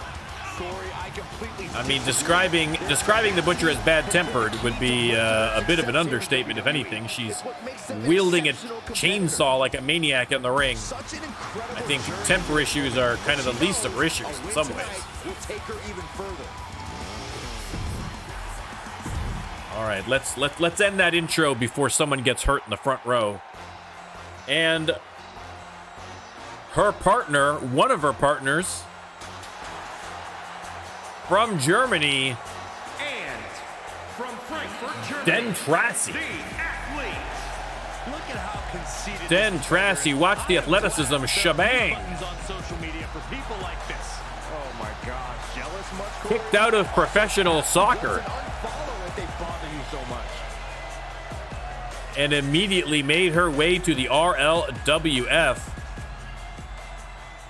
Sorry, I completely. I mean, describing the Butcher as bad-tempered would be a bit of an understatement, if anything. She's wielding a chainsaw like a maniac in the ring. I think temper issues are kind of the least of her issues in some ways. We'll take her even further. All right, let's end that intro before someone gets hurt in the front row. And her partner, one of her partners from Germany, And from Frankfurt, Germany, Den Tracy. the athlete. Look at how conceited. Den Tracy, watch the athleticism, shebang. Buttons on social media for people like this. Oh my gosh, jealous much? Kicked out of professional soccer Unfollow if they bother you so much. and immediately made her way to the RLWF.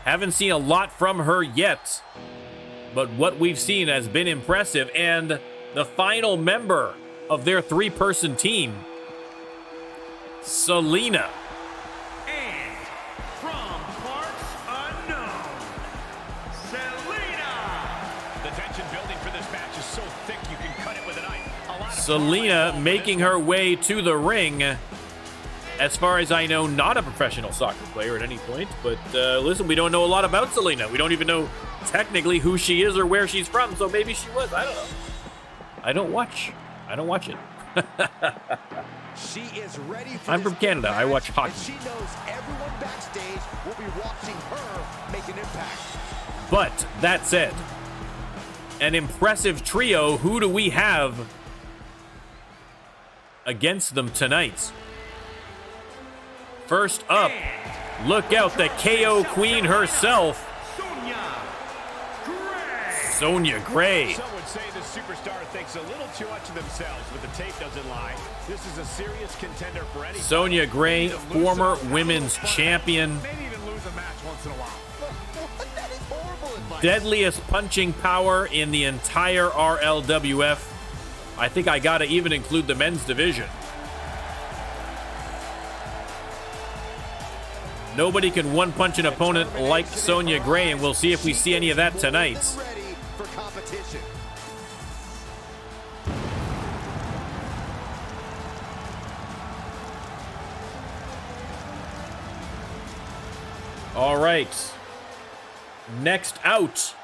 Haven't seen a lot from her yet, but what we've seen has been impressive. And the final member of their 3-person team, Selena. And from parts unknown, Selena. The tension building for this match is so thick you can cut it with a knife. A lot of Selena making her way to the ring. As far as I know, not a professional soccer player at any point. But listen, we don't know a lot about Selena. We don't even know technically who she is or where she's from. So maybe she was. I don't know. I don't watch it. She is ready for I'm this from Canada. I watch match, hockey. and she knows everyone backstage will be watching her make an impact. But that said, an impressive trio. Who do we have against them tonight? First up, look out, the KO Queen herself, Sonya Gray. Some would say this superstar thinks a little too much of themselves, but the tape doesn't lie. This is a serious contender for any. Sonya Gray, former women's champion. Maybe even lose a match once in a while. That is horrible advice. Deadliest punching power in the entire RLWF. I think I gotta even include the men's division. Nobody can one-punch an opponent like Sonya Gray, and we'll see if we see any of that tonight. Ready for competition. All right. Next out.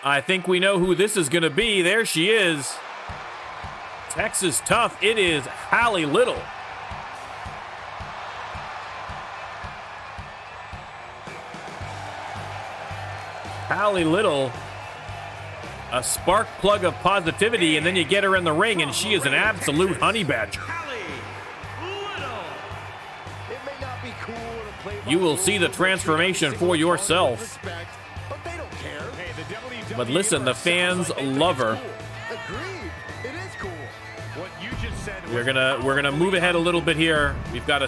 I think we know who this is going to be. There she is. Texas Tough. It is Hallie Little. Hallie Little, a spark plug of positivity, and then you get her in the ring, and she is an absolute honey badger. You will see the transformation for yourself. But listen, the fans love her. We're gonna move ahead a little bit here. We've got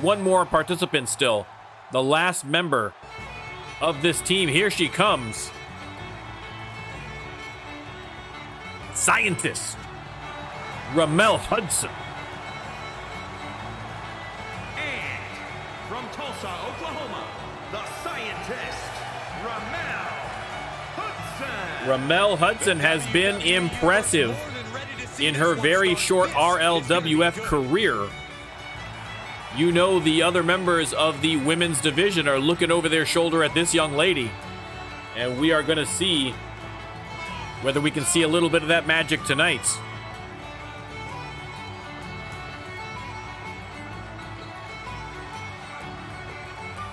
one more participant still. The last member of this team. Here she comes. Scientist Ramel Hudson. And from Tulsa, Oklahoma, the scientist, Ramel Hudson. Ramel Hudson has been impressive in her very short RLWF career. You know, the other members of the women's division are looking over their shoulder at this young lady. And we are going to see whether we can see a little bit of that magic tonight.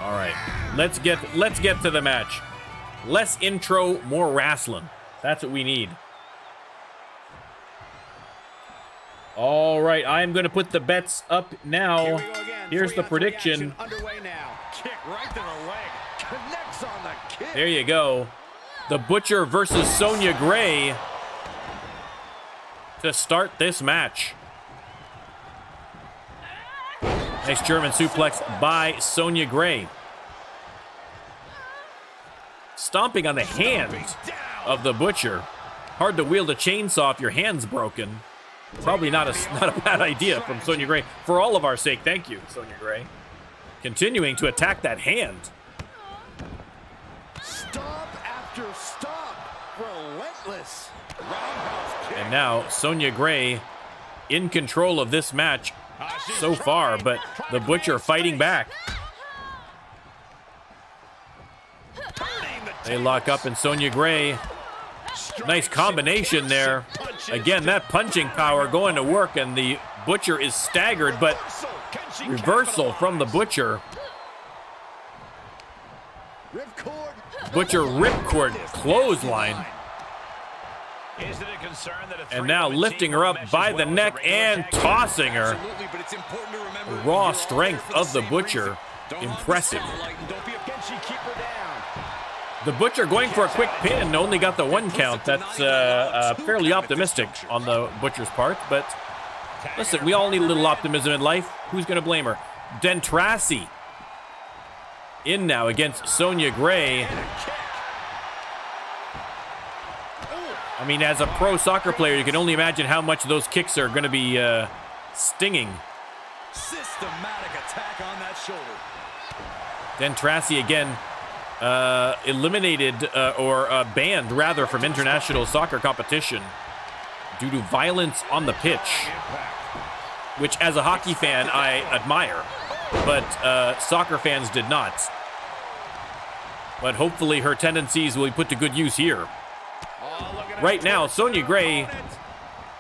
All right, let's get to the match. Less intro, more wrestling. That's what we need. All right, I am going to put the bets up now. Here's the prediction. Kick right to the leg. Connects on the kick. There you go. The Butcher versus Sonya Gray to start this match. Nice German suplex by Sonya Gray. Stomping on the hand of the Butcher. Hard to wield a chainsaw if your hand's broken. Probably not a bad idea from Sonya Gray. For all of our sake, thank you, Sonya Gray. Continuing to attack that hand. Stomp after stomp. Relentless. And now Sonya Gray in control of this match so far, but the Butcher fighting back. They lock up, and Sonya Gray, nice combination there. Again, that punching power going to work, and the Butcher is staggered, but reversal from the Butcher. Butcher ripcord clothesline. And now lifting her up by the neck and tossing her. Raw strength of the Butcher. Impressive. The Butcher going for a quick pin, only got the 1 count. That's fairly optimistic on the Butcher's part, but listen, we all need a little optimism in life. Who's going to blame her? Dentrassi in now against Sonya Gray. I mean, as a pro soccer player, you can only imagine how much those kicks are going to be stinging. Systematic attack on that shoulder. Dentrassi again eliminated or banned rather from international soccer competition due to violence on the pitch, which as a hockey fan I admire, but soccer fans did not. But hopefully her tendencies will be put to good use here. Right now, Sonya Gray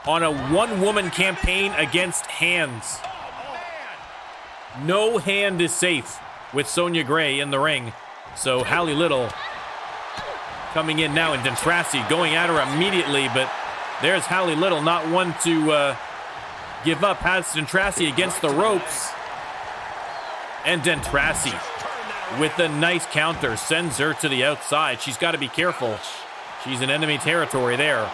on a one-woman campaign against hands. No hand is safe with Sonya Gray in the ring. So Hallie Little coming in now, and Dentrassi going at her immediately, but there's Hallie Little, not one to give up. Has Dentrassi against the ropes. And Dentrassi with a nice counter sends her to the outside. She's got to be careful. She's in enemy territory there.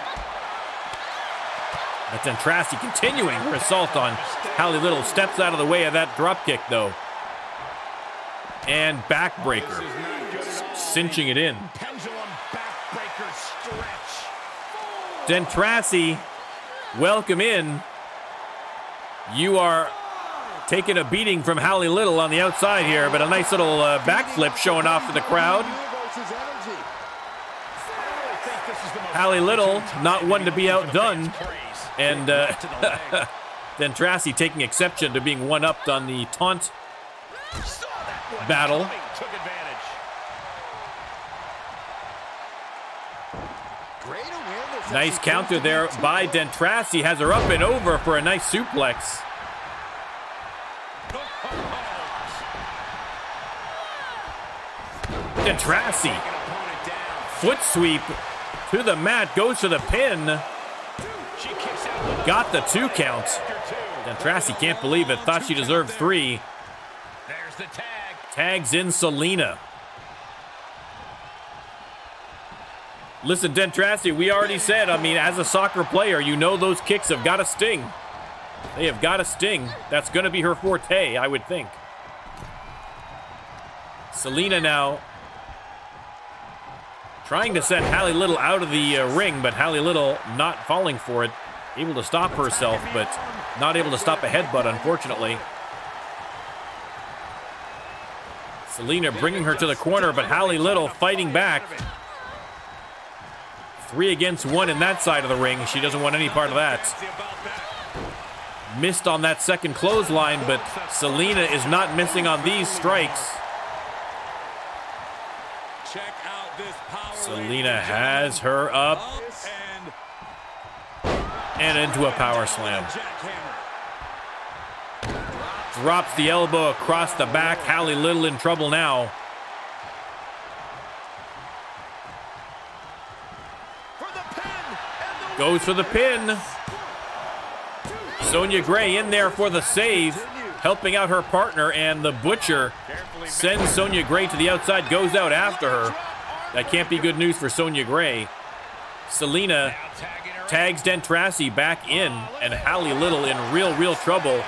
But Dentrassi continuing her assault on Hallie Little. Steps out of the way of that drop kick, though. And backbreaker, cinching it in. Dentrassi, welcome in. You are taking a beating from Hallie Little on the outside here, but a nice little backflip showing off to the crowd. Hallie Little, not one to be outdone. And Dentrassi taking exception to being one-upped on the taunt battle. Took advantage. Nice counter there by Dentrassi. Has her up and over for a nice suplex. Dentrassi. Foot sweep to the mat. Goes for the pin. Got the 2 count. Dentrassi can't believe it. Thought she deserved 3. There's the tag. Tags in Selena. Listen, Dentrassi, we already said, I mean, as a soccer player, you know those kicks have got to sting. They have got to sting. That's going to be her forte, I would think. Selena now trying to send Hallie Little out of the ring, but Hallie Little not falling for it. Able to stop herself, but not able to stop a headbutt, unfortunately. Selena bringing her to the corner, but Hallie Little fighting back. 3 against 1 in that side of the ring. She doesn't want any part of that. Missed on that second clothesline, but Selena is not missing on these strikes. Check out this power. Selena has her up and into a power slam. Drops the elbow across the back. Hallie Little in trouble now. Goes for the pin. Sonya Gray in there for the save, helping out her partner, and the Butcher sends Sonya Gray to the outside, goes out after her. That can't be good news for Sonya Gray. Selena tags Dentrassi back in, and Hallie Little in real trouble.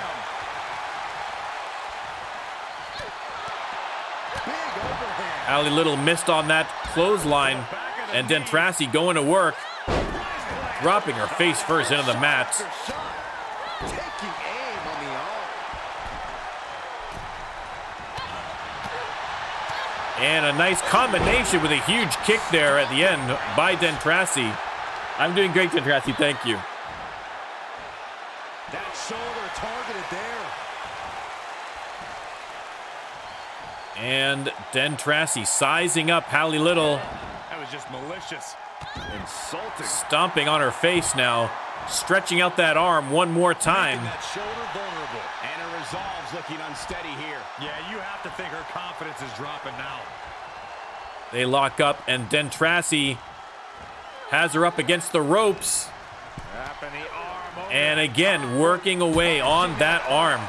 Hallie Little missed on that clothesline, and Dentrassi going to work, dropping her face first into the mat. And a nice combination with a huge kick there at the end by Dentrassi. I'm doing great, Dentrassi. Thank you. That shoulder targeted there. And Dentrassi sizing up Hallie Little. That was just malicious. Insulting. Stomping on her face now. Stretching out that arm one more time. That shoulder vulnerable. And her resolve's looking unsteady here. Yeah, you have to think her confidence is dropping now. They lock up, and Dentrassi has her up against the ropes. Wrapping the arm over. And again, working away on that arm.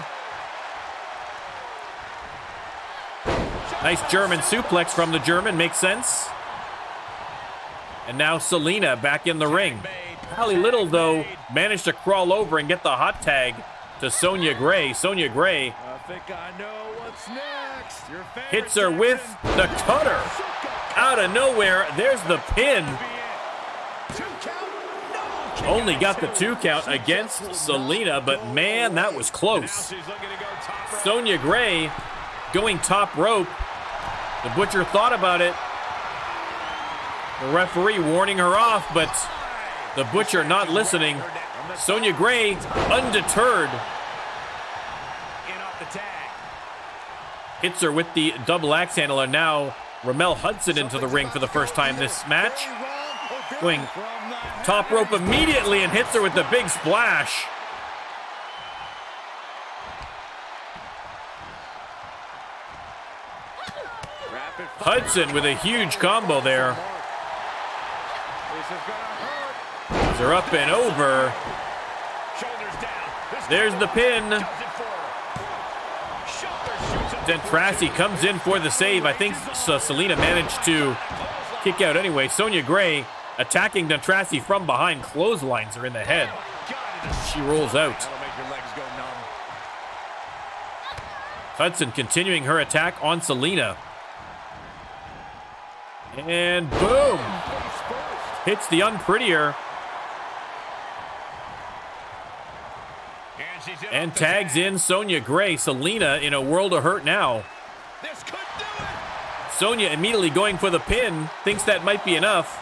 Nice German suplex from the German, makes sense. And now Selena back in the ring. Hallie Little, though, managed to crawl over and get the hot tag to Sonya Gray. Sonya Gray I think I know what's next. Your hits her with the cutter. Out of nowhere, there's the pin. Only got the 2 count against Selena, but man, that was close. Sonya Gray going top rope. The Butcher thought about it. The referee warning her off, but the Butcher not listening. Sonya Gray undeterred. Hits her with the double axe handle, and now Ramel Hudson into the ring for the first time this match. Going top rope immediately and hits her with the big splash. Hudson with a huge combo there. They're up and over. There's the pin. Dentrassi comes in for the save. I think Selena managed to kick out anyway. Sonya Gray attacking Dentrassi from behind. Clotheslines her in the head. She rolls out. Hudson continuing her attack on Selena. And boom! Hits the unprettier. And tags in Sonya Gray. Selena in a world of hurt now. Sonya immediately going for the pin. Thinks that might be enough.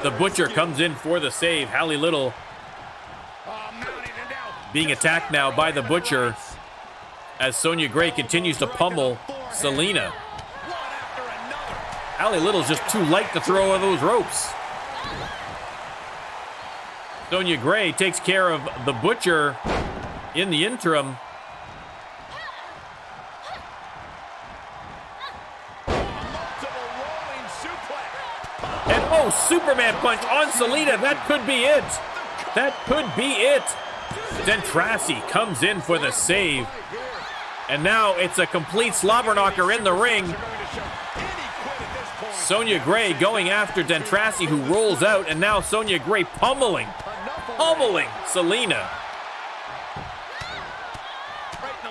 The Butcher comes in for the save. Hallie Little being attacked now by the Butcher as Sonya Gray continues to pummel Selena. Hallie Little's just too light to throw those ropes. Sonya Gray takes care of the Butcher in the interim. And oh, Superman punch on Selena. That could be it. That could be it. Dentrassi comes in for the save. And now it's a complete slobber knocker in the ring. Sonya Gray going after Dentrassi, who rolls out, and now Sonya Gray pummeling Selena.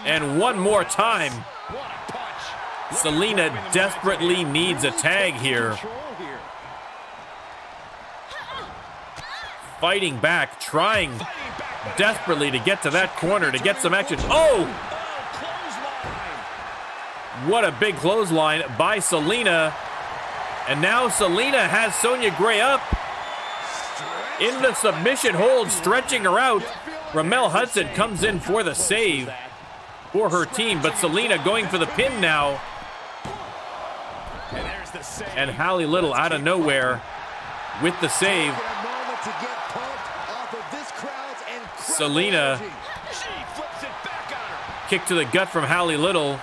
And one more time. Selena desperately needs a tag here. Fighting back, trying desperately to get to that corner, to get some action. Oh! What a big clothesline by Selena. And now Selena has Sonya Gray up in the submission hold, stretching her out. Ramel Hudson comes in for the save for her team, but Selena going for the pin now. And Hallie Little out of nowhere with the save. Selena, kick to the gut from Hallie Little.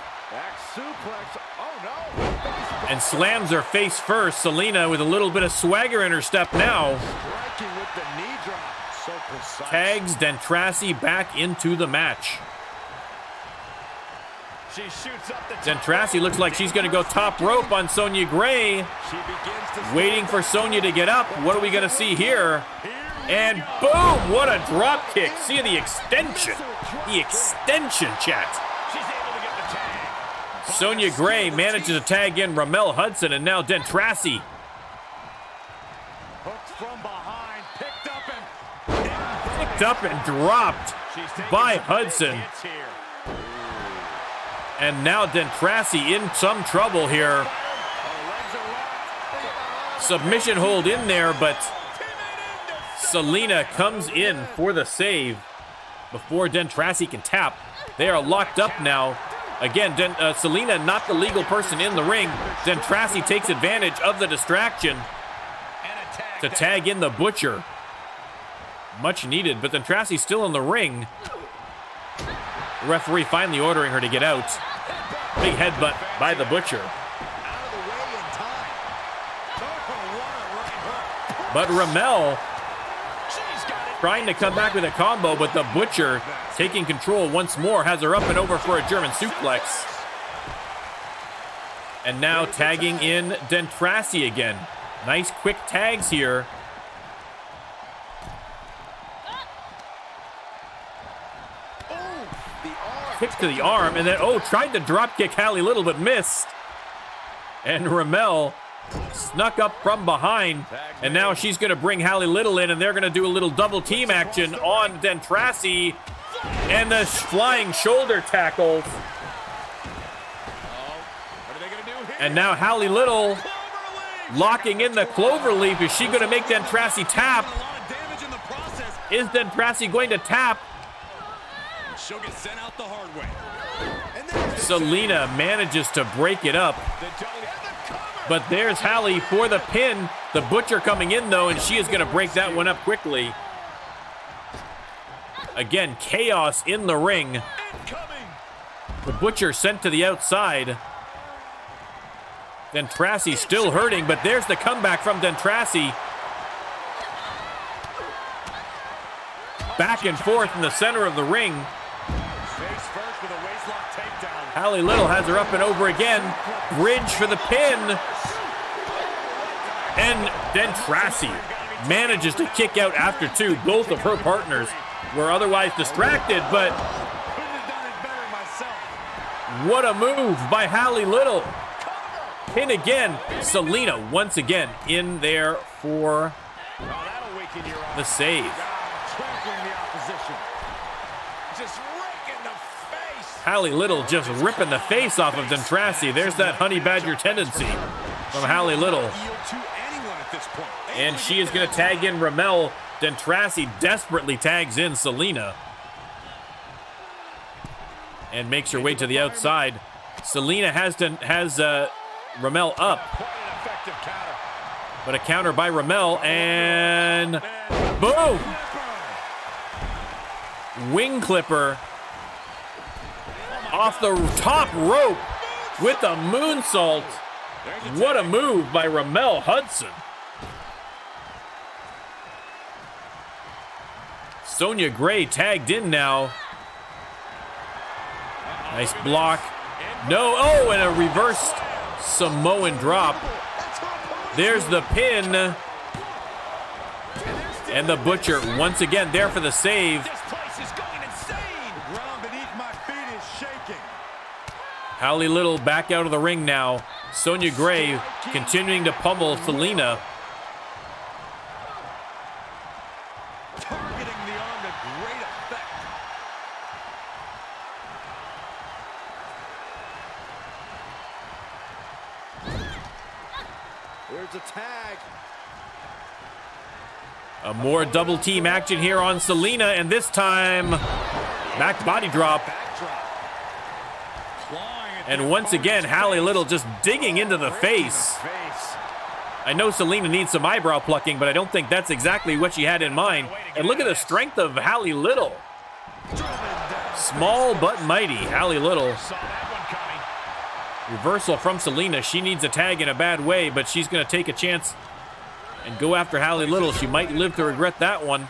And slams her face first. Selena with a little bit of swagger in her step now. Tags Dentrassi back into the match. Dentrassi looks like she's going to go top rope on Sonya Gray. Waiting for Sonya to get up. What are we going to see here? And boom, what a drop kick. See the extension. The extension, chat. Sonya Gray manages to tag in Ramel Hudson, and now Dentrassi. Picked up and dropped by Hudson. And now Dentrassi in some trouble here. Submission hold in there, but Selena comes in for the save before Dentrassi can tap. They are locked up now. Again, Selena not the legal person in the ring. Dentrassi takes advantage of the distraction to tag in the Butcher. Much needed, but Dentrassi's still in the ring. The referee finally ordering her to get out. Big headbutt by the Butcher. But Ramel trying to come back with a combo, but the Butcher taking control once more, has her up and over for a German suplex. And now tagging in Dentrassi again. Nice quick tags here. Kick to the arm, and then, oh, tried to drop kick Hallie Little, but missed. And Ramel snuck up from behind, and now she's going to bring Hallie Little in, and they're going to do a little double team action on Dentrassi. And the flying shoulder tackles. And now Hallie Little locking in the cloverleaf. Is she going to make Dentrassi tap? Is Dentrassi going to tap? She'll get sent out the hard way. Selena manages to break it up. But there's Hallie for the pin. The Butcher coming in, though, and she is going to break that one up quickly. Again, chaos in the ring. The Butcher sent to the outside. Dentrassi still hurting, but there's the comeback from Dentrassi. Back and forth in the center of the ring. Hallie Little has her up and over again. Bridge for the pin. And Dentrassi manages to kick out after two. Both of her partners were otherwise distracted, but what a move by Hallie Little. Pin again. Selena once again in there for the save. Hallie Little just ripping the face off of Dentrassi. There's that honey badger tendency from Hallie Little. And she is going to tag in Ramel. Dentrassi desperately tags in Selena. and makes her way to the outside. Selena has Ramel up. Quite an effective counter. But a counter by Ramel, and boom! Wing clipper off the top rope with a moonsault. What a move by Ramel Hudson. Sonya Gray tagged in now. Nice block. No, oh, and a reversed Samoan drop. There's the pin. And the Butcher once again there for the save. This place is going insane. The ground beneath my feet is shaking. Hallie Little back out of the ring now. Sonya Gray continuing to pummel Selena. Targeting the arm to great effect. There's a tag. A more double team action here on Selena, and this time back body drop. And once again, Hallie Little just digging into the face. I know Selena needs some eyebrow plucking, but I don't think that's exactly what she had in mind. And look at the strength of Hallie Little. Small but mighty, Hallie Little. Reversal from Selena. She needs a tag in a bad way, but she's going to take a chance and go after Hallie Little. She might live to regret that one.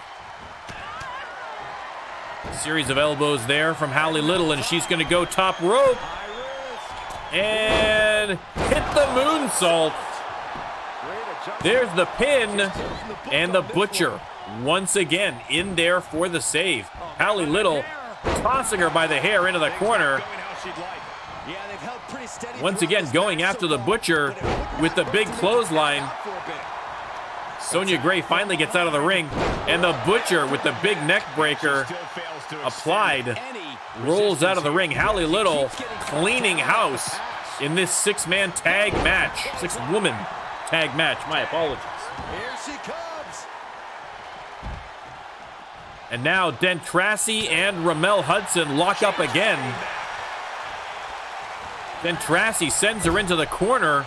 Series of elbows there from Hallie Little, and she's going to go top rope. And hit the moonsault. There's the pin, and the Butcher once again in there for the save. Hallie Little tossing her by the hair into the corner. Once again going after the Butcher with the big clothesline. Sonya Gray finally gets out of the ring, and the Butcher with the big neck breaker applied rolls out of the ring. Hallie Little cleaning house in this six-man tag match. Six-woman tag match. My apologies. Here she comes. And now Dentrassi and Ramel Hudson lock up again. Dentrassi sends her into the corner.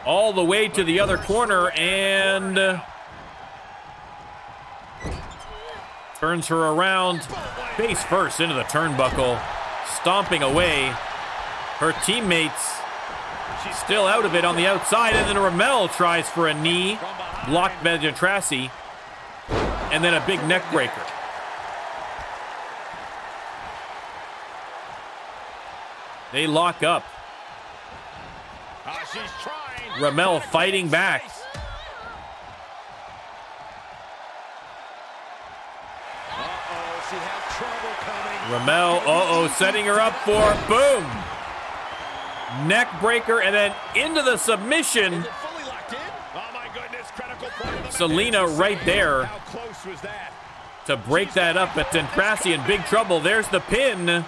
All the way to the other corner, and turns her around face first into the turnbuckle, stomping away. Her teammates still out of it on the outside, and then Ramel tries for a knee, blocked by Dentrassi, and then a big neck breaker. They lock up. She's trying. Ramel fighting back. She has trouble coming. Ramel, setting her up for boom. Neck breaker, and then into the submission. Fully locked in. Oh my goodness, critical point. Selena right there How close was that? to break that up, but Dentrassi in big trouble. There's the pin.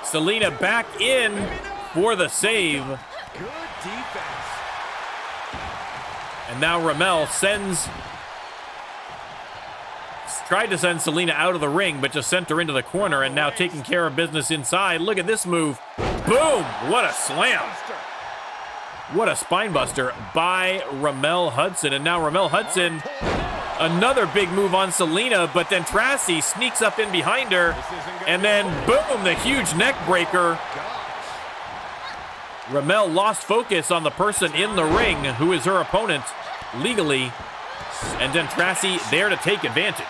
Selena back in for the save. Good defense. And now Ramel tried to send Selena out of the ring, but just sent her into the corner, and now taking care of business inside. Look at this move. Boom! What a slam. What a spine buster by Ramel Hudson. And now Ramel Hudson, another big move on Selena, but then Dentrassi sneaks up in behind her, and then boom, the huge neck breaker. Ramel lost focus on the person in the ring, who is her opponent legally, and Dentrassi there to take advantage.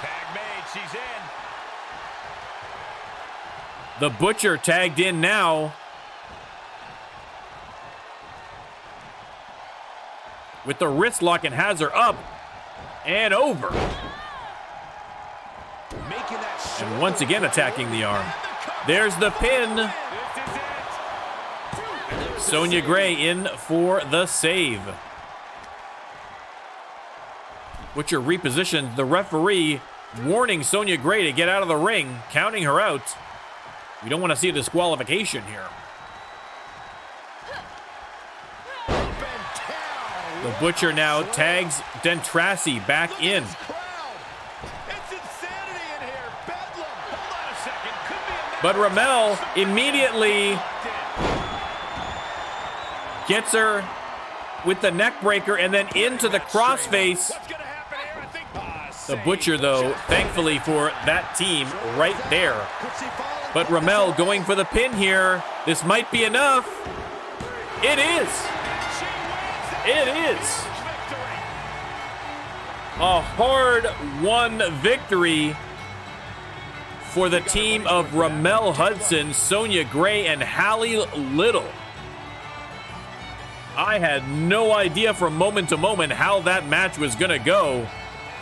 Tag made, she's in. The Butcher tagged in now. With the wrist lock, and has her up and over. And once again attacking the arm. There's the pin. Sonya Gray in for the save. Butcher repositioned. The referee warning Sonya Gray to get out of the ring, counting her out. We don't want to see a disqualification here. The Butcher now tags Dentrassi back in. It's insanity But Ramel immediately gets her with the neck breaker and then into the crossface. The Butcher, though, thankfully for that team right there. But Ramel going for the pin here. This might be enough. It is. It is. A hard-won victory for the team of Ramel Hudson, Sonya Gray, and Hallie Little. I had no idea from moment to moment how that match was going to go.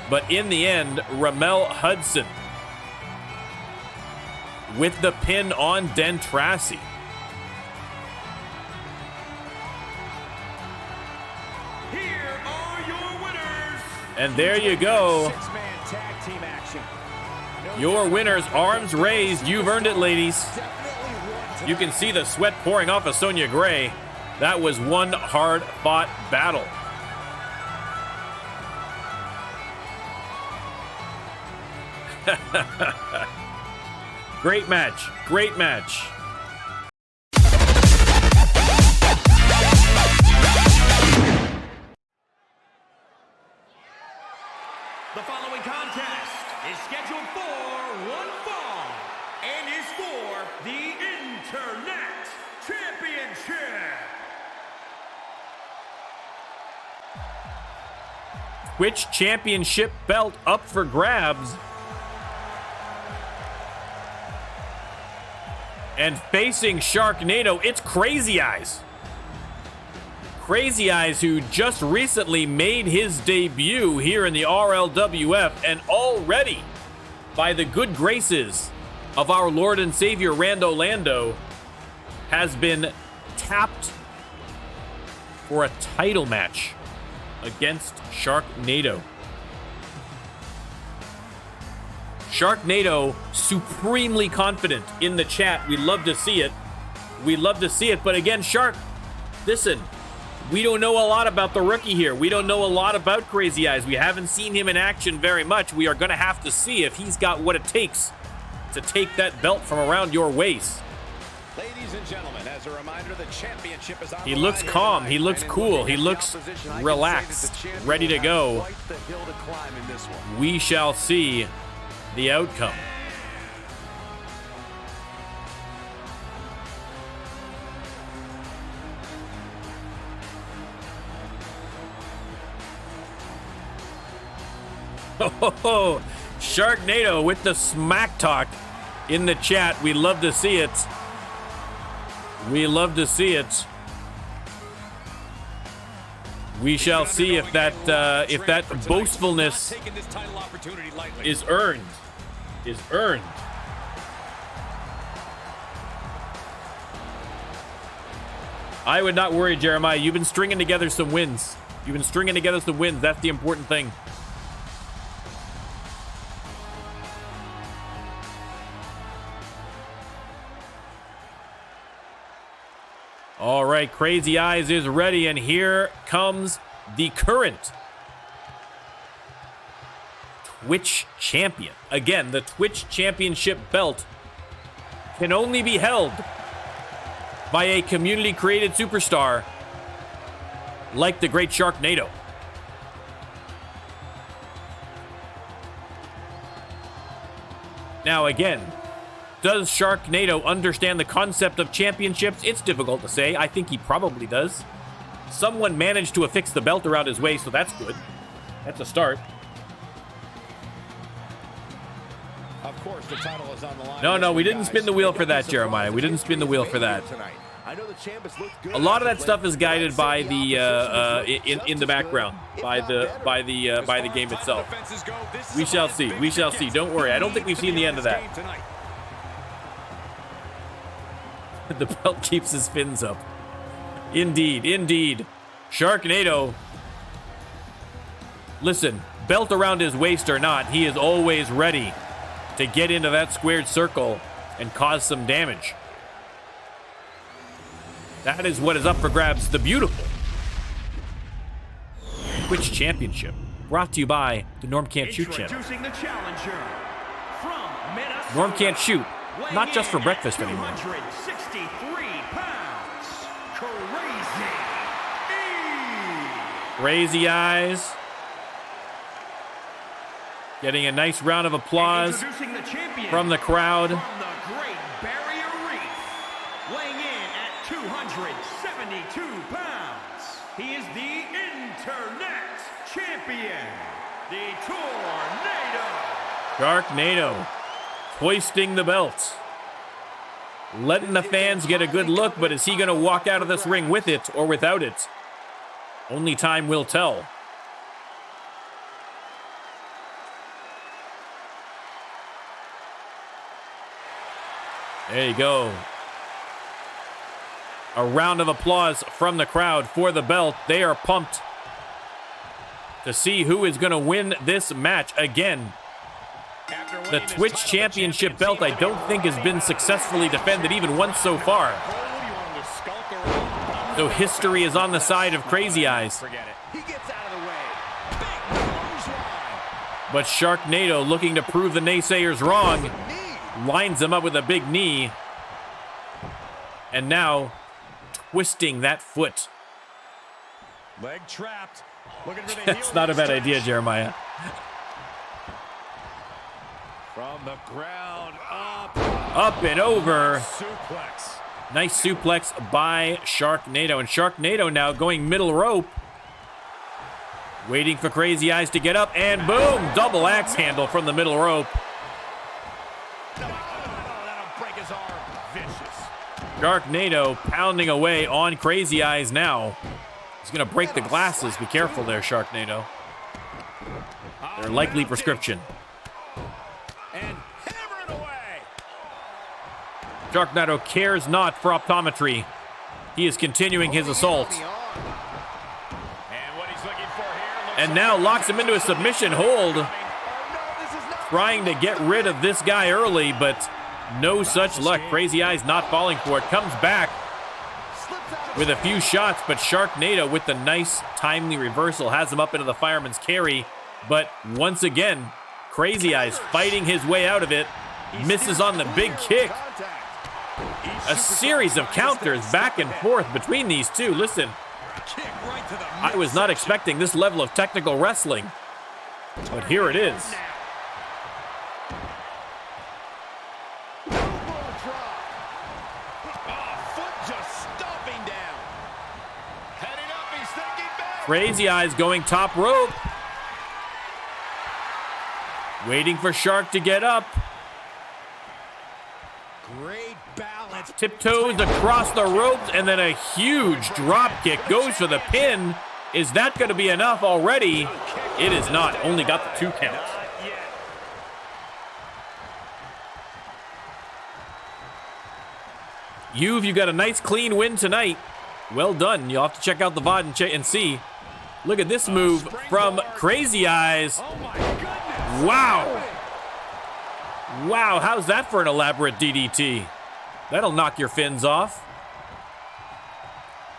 But in the end, Ramel Hudson with the pin on Dentrassi. Here are your winners. And there you go. Six-man tag team action. Your winners, arms raised. You've earned it, ladies. You can see the sweat pouring off of Sonya Gray. That was one hard-fought battle. Great match. Great match. The following contest is scheduled for one fall and is for the Internet Championship. Which championship belt up for grabs? And facing Sharknado, it's Crazy Eyes. Crazy Eyes, who just recently made his debut here in the RLWF, and already, by the good graces of our Lord and Savior Rando Lando, has been tapped for a title match against Sharknado. Sharknado, supremely confident in the chat. We love to see it. We love to see it. But again, Shark, listen, we don't know a lot about the rookie here. We don't know a lot about Crazy Eyes. We haven't seen him in action very much. We are going to have to see if he's got what it takes to take that belt from around your waist. Ladies and gentlemen, as a reminder, the championship is on. He looks calm. He looks cool. He looks relaxed, ready to go. We shall see the outcome. Oh, Sharknado with the smack talk in the chat. We love to see it. We love to see it. We shall see if that boastfulness is earned. I would not worry, Jeremiah. You've been stringing together some wins. That's the important thing. All right, Crazy Eyes is ready, and here comes the current Twitch champion. Again, the Twitch championship belt can only be held by a community-created superstar like the great Sharknado. Now, again, does Sharknado understand the concept of championships? It's difficult to say. I think he probably does. Someone managed to affix the belt around his waist, so that's good. That's a start. Of course, the title is on the line. No, we didn't spin the wheel for that, Jeremiah. We didn't spin the wheel for that. A lot of that stuff is guided by the in the background by the game itself. We shall see. We shall see. Don't worry. I don't think we've seen the end of that. The belt keeps his fins up. Indeed. Sharknado. Listen, belt around his waist or not, he is always ready to get into that squared circle and cause some damage. That is what is up for grabs. The beautiful Twitch Championship, brought to you by the NormCantShoot channel. Introducing the challenger from Minnesota. NormCantShoot, not just for breakfast anymore. 263 pounds, Crazy E. Crazy Eyes. Getting a nice round of applause from the crowd. From the Great Barrier Reef, weighing in at 272 pounds, he is the Internet Champion, the Tornado. Sharknado hoisting the belt. Letting the fans get a good look, but is he going to walk out of this ring with it or without it? Only time will tell. There you go. A round of applause from the crowd for the belt. They are pumped to see who is going to win this match again. The Twitch Championship belt, I don't think, has been successfully defended even once so far. So history is on the side of Crazy Eyes. But Sharknado, looking to prove the naysayers wrong, lines him up with a big knee. And now, twisting that foot. Leg trapped. That's not a bad idea, Jeremiah. From the ground up. Up and over. Suplex. Nice suplex by Sharknado. And Sharknado now going middle rope. Waiting for Crazy Eyes to get up. And boom! Double axe handle from the middle rope. That'll break his arm. Vicious. Sharknado pounding away on Crazy Eyes now. He's going to break the glasses. Be careful there, Sharknado. They're likely prescription. And hammer it away. Sharknado cares not for optometry. He is continuing his assault. And what he's looking for here. And now locks him into a submission hold. Trying to get rid of this guy early, but no such luck. Crazy Eyes not falling for it. Comes back with a few shots, but Sharknado with the nice timely reversal has him up into the fireman's carry. But once again, Crazy Eyes fighting his way out of it. Misses on the big kick. A series of counters back and forth between these two. Listen, I was not expecting this level of technical wrestling, but here it is. Crazy Eyes going top rope. Waiting for Shark to get up. Great balance. Tiptoes across the ropes, and then a huge drop kick goes for the pin. Is that going to be enough already? It is not. Only got the 2 count. You got a nice clean win tonight. Well done. You'll have to check out the VOD and see. Look at this move from Crazy Eyes. Wow. Wow, how's that for an elaborate DDT? That'll knock your fins off.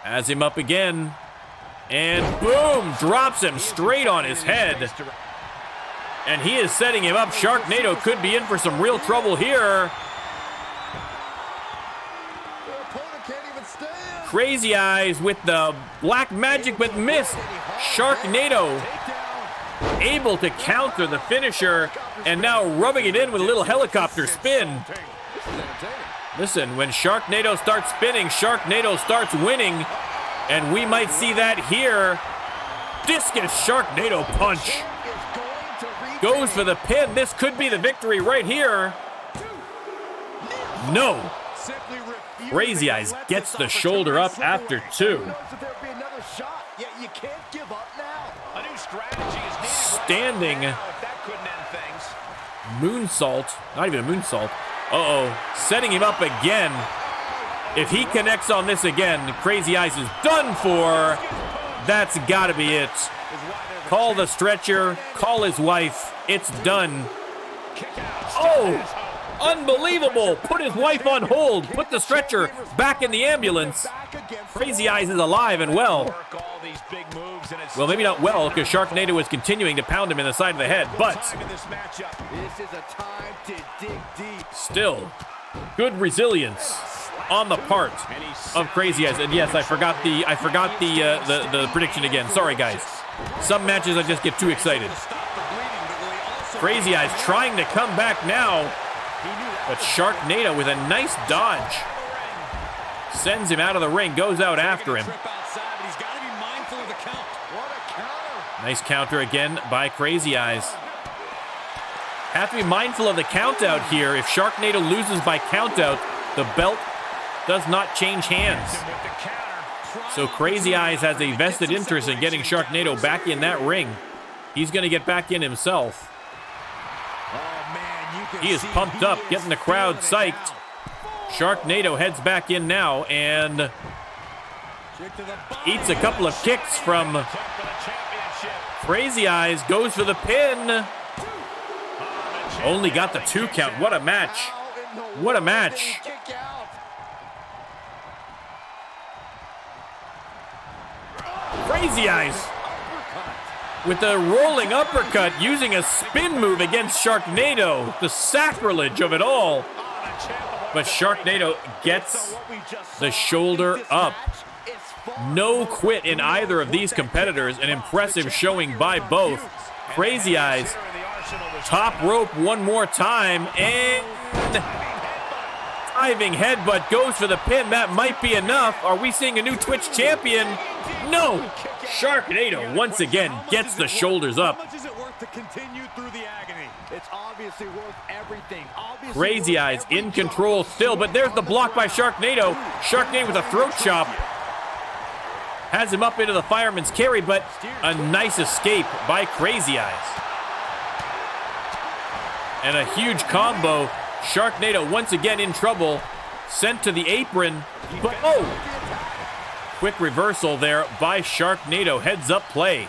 Has him up again. And boom, drops him straight on his head. And he is setting him up. Sharknado could be in for some real trouble here. Crazy Eyes with the black magic, but missed. Sharknado able to counter the finisher, and now rubbing it in with a little helicopter spin. Listen, when Sharknado starts spinning, Sharknado starts winning, and we might see that here. Discus Sharknado punch. Goes for the pin. This could be the victory right here. No. Crazy Eyes gets the shoulder up after 2. Standing moonsault. Not even a moonsault. Uh-oh. Setting him up again. If he connects on this again, Crazy Eyes is done for. That's got to be it. Call the stretcher. Call his wife. It's done. Oh! Unbelievable! Put his wife on hold. Put the stretcher back in the ambulance. Crazy Eyes is alive and well. Well, maybe not well, because Sharknado is continuing to pound him in the side of the head, but still, Good resilience on the part of Crazy Eyes. And yes, I forgot the prediction again. Sorry, guys. Some matches I just get too excited. Crazy Eyes trying to come back now, but Sharknado with a nice dodge sends him out of the ring, goes out after him. Nice counter again by Crazy Eyes. Have to be mindful of the count out here. If Sharknado loses by count out, the belt does not change hands. So Crazy Eyes has a vested interest in getting Sharknado back in that ring. He's going to get back in himself. He is pumped up, getting the crowd psyched. Sharknado heads back in now and eats a couple of kicks from Crazy Eyes. Goes for the pin. Only got the 2 count. What a match. What a match. Crazy Eyes with a rolling uppercut using a spin move against Sharknado. The sacrilege of it all. But Sharknado gets the shoulder up. No quit in either of these competitors. An impressive showing by both. Crazy Eyes, top rope one more time, and diving headbutt goes for the pin. That might be enough. Are we seeing a new Twitch champion? No. Sharknado once again gets the shoulders up. Crazy Eyes in control still, but there's the block by Sharknado. Sharknado with a throat chop. Has him up into the fireman's carry, but a nice escape by Crazy Eyes. And a huge combo. Sharknado once again in trouble. Sent to the apron, but oh! Quick reversal there by Sharknado. Heads up play.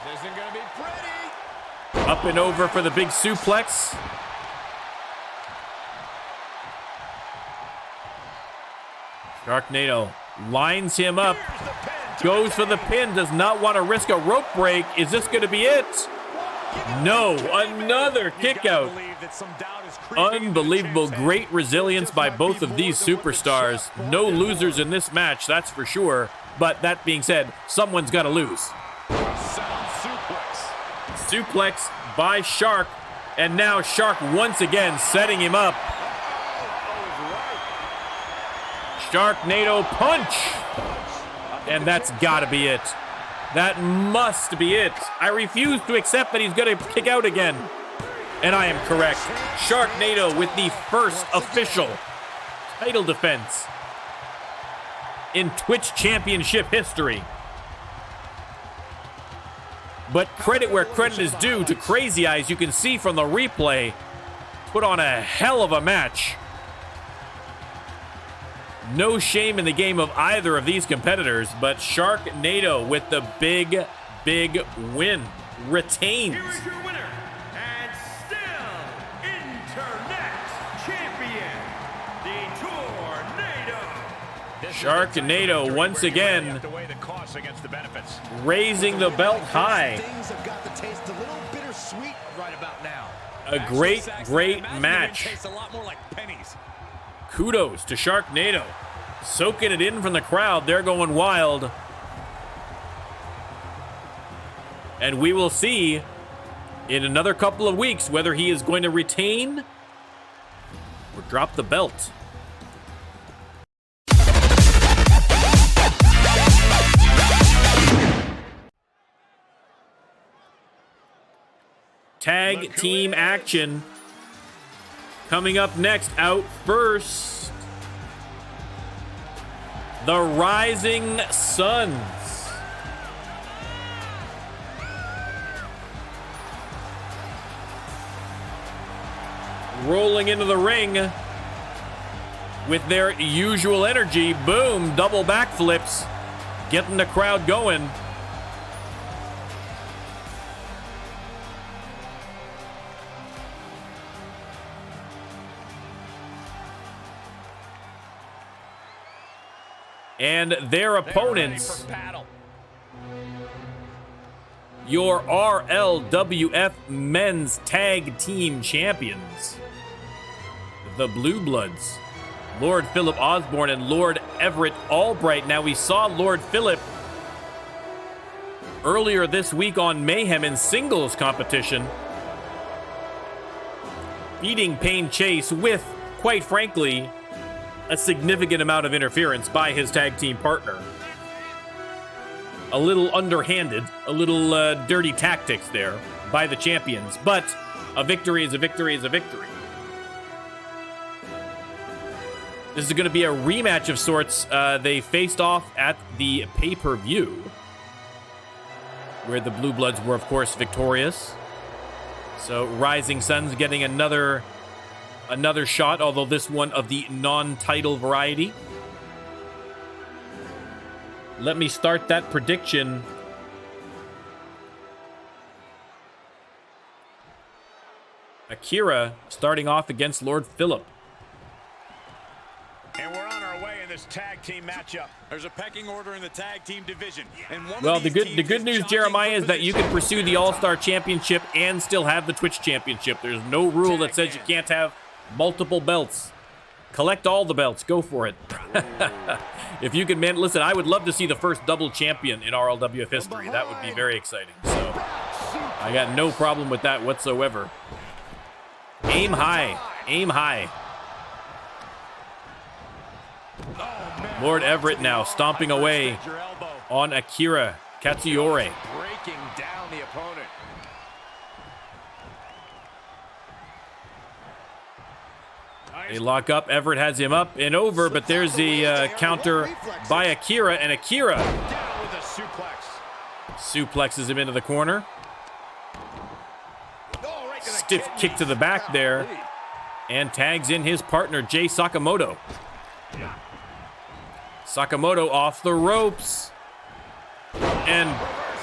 This isn't gonna be pretty. Up and over for the big suplex. Sharknado lines him up. Goes for the pin. Does not want to risk a rope break. Is this going to be it? No. Another kick out. Unbelievable. Great resilience by both of these superstars. No losers in this match, that's for sure. But that being said, someone's got to lose. Suplex by Shark. And now Shark once again setting him up. Sharknado punch. And that's got to be it. That must be it. I refuse to accept that he's going to kick out again. And I am correct. Sharknado with the first official title defense in Twitch Championship history. But credit where credit is due to Crazy Eyes. You can see from the replay, put on a hell of a match. No shame in the game of either of these competitors, but Sharknado with the big, big win. Retains. Here is your winner, and still Internet Champion, the Tornado. Sharknado once again raising the belt high. Things have got to taste a little bittersweet right about now. A great, great match. Tastes a lot more like pennies. Kudos to Sharknado. Soaking it in from the crowd. They're going wild. And we will see in another couple of weeks whether he is going to retain or drop the belt. Tag team action coming up next. Out first, the Rising Suns. Rolling into the ring with their usual energy. Boom, double backflips, getting the crowd going. And their opponents, your RLWF Men's Tag Team Champions, the Blue Bloods, Lord Philip Osborne and Lord Everett Albright. Now, we saw Lord Philip earlier this week on Mayhem in singles competition, beating Payne Chase with, quite frankly, a significant amount of interference by his tag team partner. A little underhanded, a little dirty tactics there by the champions, but a victory is a victory is a victory. This is going to be a rematch of sorts. They faced off at the pay-per-view, where the Blue Bloods were, of course, victorious. So Rising Suns getting another shot, although this one of the non-title variety. Let me start that prediction. Akira starting off against Lord Philip. And we're on our way in this tag team matchup. There's a pecking order in the tag team division. And Well, the good news, Jeremiah, is that you can pursue the All-Star Championship and still have the Twitch Championship. There's no rule that says you can't have multiple belts. Collect all the belts. Go for it. If you can, man, listen, I would love to see the first double champion in RLWF history. That would be very exciting. So I got no problem with that whatsoever. Aim high. Aim high. Lord Everett now stomping away on Akira Katsuyori. Breaking down the opponent. They lock up. Everett has him up and over, but there's the counter by Akira, and Akira Down with a suplex. suplexes him into the corner. Oh, right to the Stiff kidneys. kick to the back there, and tags in his partner, Jay Sakamoto. Sakamoto off the ropes and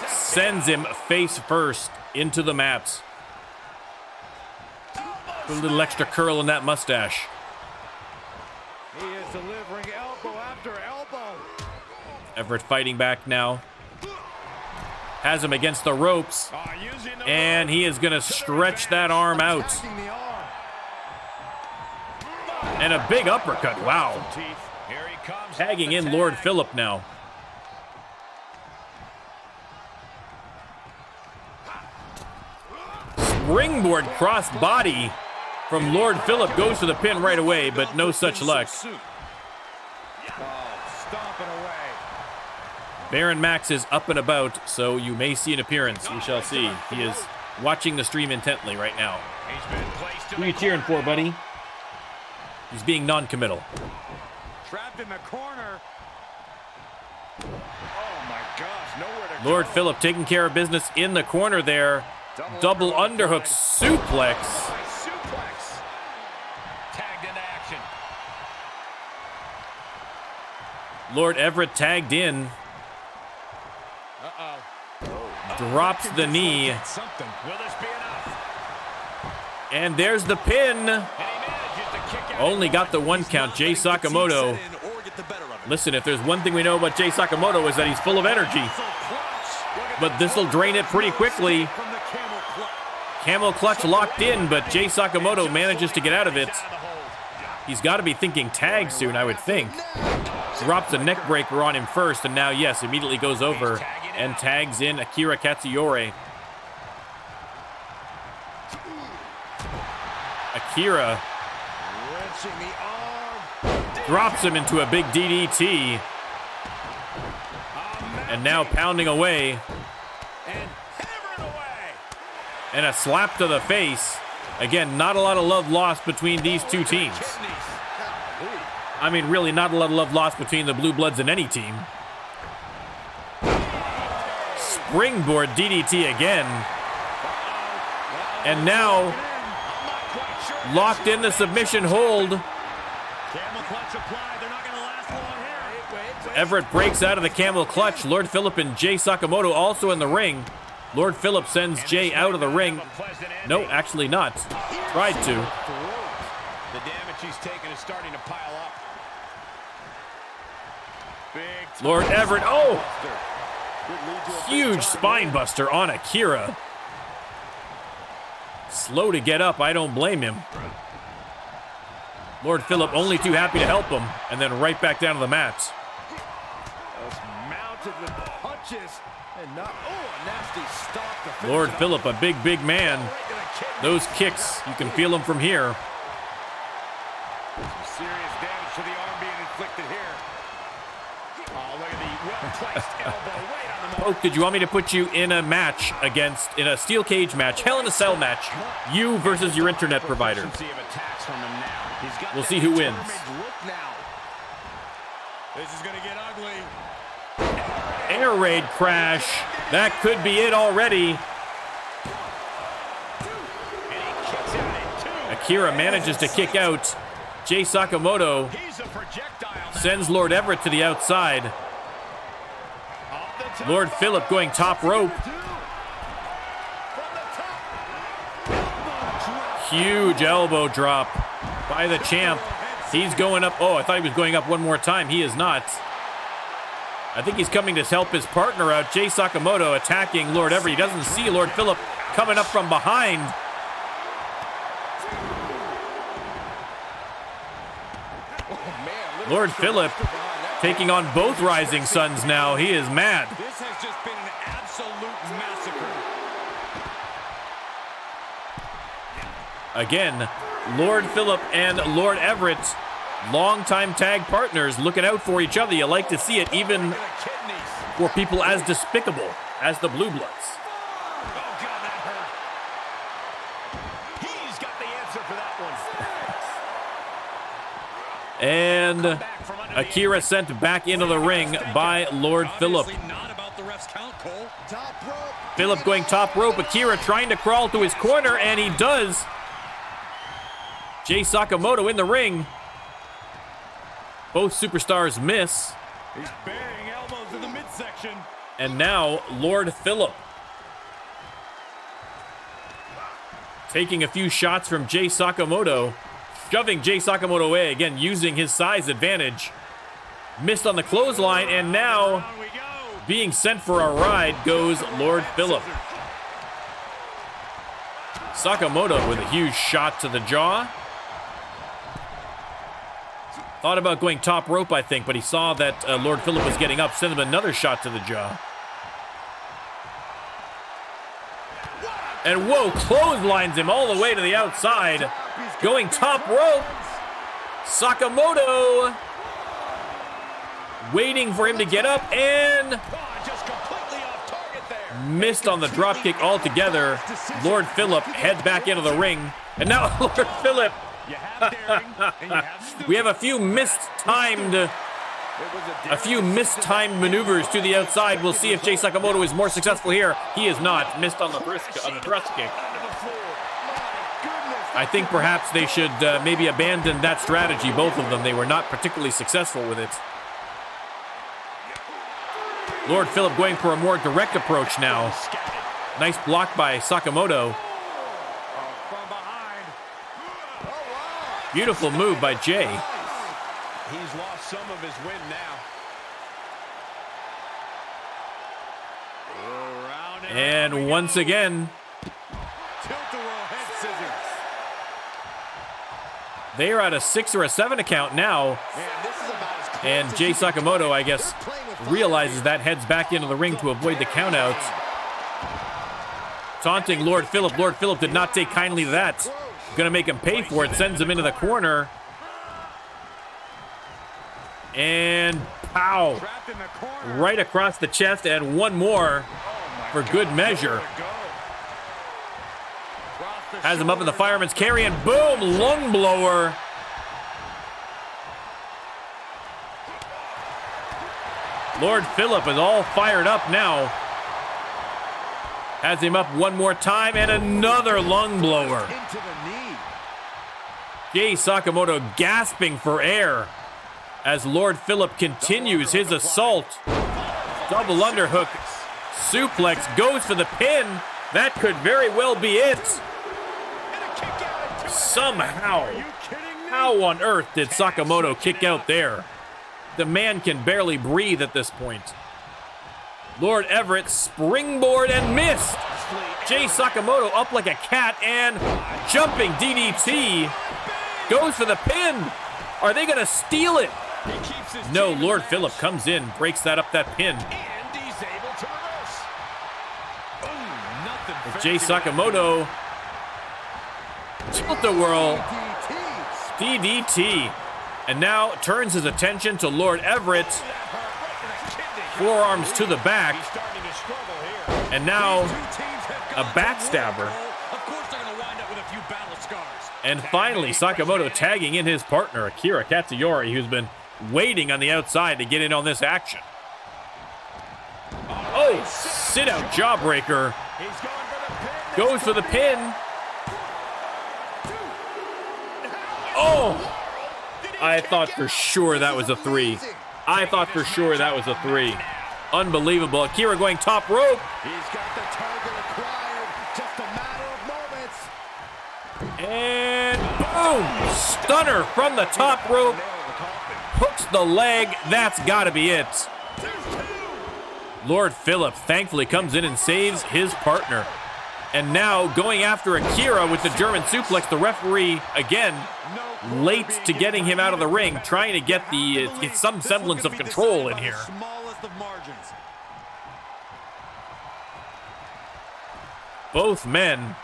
sends him face first into the mat. Put a little extra curl in that mustache. He is delivering elbow after elbow. Everett fighting back now. Has him against the ropes, Using the and he is going to stretch that arm out. Attacking the arm. And a big uppercut. Wow. teeth. Here he comes. Tagging in Lord Philip now. Springboard cross body from Lord Philip, goes to the pin right away, but no such luck. Stomping away. Baron Max is up and about, so you may see an appearance. We shall see. He is watching the stream intently right now. He's been placed in Who are you the cheering corner. for, buddy? He's being non-committal. Trapped in the corner. Oh my gosh, nowhere to Lord go. Philip taking care of business in the corner there. Double underhook suplex. Suplex. Tagged into action. Lord Everett tagged in. Drops the knee. Something. Will this be enough? And there's the pin. And he manages to kick out. Only got the one count. Jay Sakamoto. Listen, if there's one thing we know about Jay Sakamoto is that he's full of energy. But this will drain it pretty quickly. From the camel clutch. Camel clutch locked in, but Jay Sakamoto manages to get out of it. He's got to be thinking tag soon, I would think. Drops a neck breaker on him first, and now, yes, immediately goes over and tags in Akira Katsuyori. Akira Wrenching the arm. drops him into a big DDT. And now pounding away. And hammering away. And a slap to the face. Again, not a lot of love lost between these two teams. I mean, really, not a lot of love lost between the Blue Bloods and any team. Springboard DDT again. And now, locked in the submission hold. Camel clutch applied. They're not going to last long here. Everett breaks out of the camel clutch. Lord Philip and Jay Sakamoto also in the ring. Lord Philip sends Jay out of the ring. No, actually not. Tried to. The damage he's taken is starting to pile up. Big Lord Everett, oh! Huge spine buster on Akira. Slow to get up, I don't blame him. Lord Phillip only too happy to help him, and then right back down to the mat. Just mounted with punches and not, a nasty stop. To Lord Phillip, a big, big man. Those kicks, you can feel them from here. Some serious damage to the arm being inflicted here. Oh, look at the well-placed elbow right on the mark. Poke, did you want me to put you in a match in a steel cage match, Hell in a Cell match? You versus your internet provider. We'll see who wins. This is going to get ugly. Air raid crash. That could be it already. Akira manages to kick out. Jay Sakamoto sends Lord Everett to the outside. Lord Phillip going top rope. Huge elbow drop by the champ. He's going up. Oh, I thought he was going up one more time. He is not. I think he's coming to help his partner out. Jay Sakamoto attacking Lord Everett. He doesn't see Lord Phillip coming up from behind. Lord Phillip taking on both Rising Suns now. He is mad. This has just been an absolute massacre. Again, Lord Phillip and Lord Everett, longtime tag partners, looking out for each other. You like to see it, even for people as despicable as the Blue Bloods. Oh, God, that hurt. He's got the answer for that one. And Akira sent back into the ring by Lord Phillip. Not about the ref's count, Cole. Phillip going top rope. Akira trying to crawl to his corner, and he does. Jay Sakamoto in the ring. Both superstars miss. He's burying elbows in the midsection. And now Lord Phillip taking a few shots from Jay Sakamoto, shoving Jay Sakamoto away, again using his size advantage. Missed on the clothesline, and now being sent for a ride goes Lord Phillip. Sakamoto with a huge shot to the jaw. Thought about going top rope, I think, but he saw that Lord Phillip was getting up, sent him another shot to the jaw. And whoa, clotheslines him all the way to the outside. Going top rope. Sakamoto waiting for him to get up, and missed on the dropkick altogether. Lord Phillip heads back into the ring. And now Lord Phillip. We have a few mistimed maneuvers to the outside. We'll see if Jay Sakamoto is more successful here. He is not. Missed on the thrust kick. I think perhaps they should maybe abandon that strategy, both of them. They were not particularly successful with it. Lord Phillip going for a more direct approach now. Nice block by Sakamoto. Beautiful move by Jay. He's lost some of his win now. And once again, they are at a 6 or a 7 account now. And Jay Sakamoto, I guess, realizes that, heads back into the ring to avoid the countouts. Taunting Lord Phillip. Lord Phillip did not take kindly to that. Gonna make him pay for it. Sends him into the corner. And pow. Right across the chest, and one more for good measure. Has him up in the fireman's carry, and boom, lung blower. Lord Phillip is all fired up now. Has him up one more time, and another lung blower. Jay Sakamoto gasping for air as Lord Phillip continues his assault. Double underhook. Suplex goes for the pin. That could very well be it. Somehow. How on earth did Sakamoto kick out there? The man can barely breathe at this point. Lord Everett springboard and missed. Jay Sakamoto up like a cat and jumping DDT. Goes for the pin. Are they going to steal it? No, Lord Phillip comes in, breaks that up, that pin. And he's able to reverse. Oh, nothing. Jay Sakamoto. Tilt-a-whirl. DDT. And now turns his attention to Lord Everett. Forearms to the back. And now a backstabber. Of course they're going to wind up with a few battle scars. And finally, Sakamoto tagging in his partner, Akira Katsuyori, who's been waiting on the outside to get in on this action. Oh, sit-out jawbreaker. Goes for the pin. Oh! I thought for sure that was a 3. I thought for sure that was a 3. Unbelievable. Akira going top rope. He's got the target acquired. Just a matter of moments. And boom! Stunner from the top rope. Hooks the leg. That's got to be it. Lord Phillip thankfully comes in and saves his partner. And now going after Akira with the German suplex. The referee, again, late to getting him out of the ring, trying to get some semblance of control in here. Both men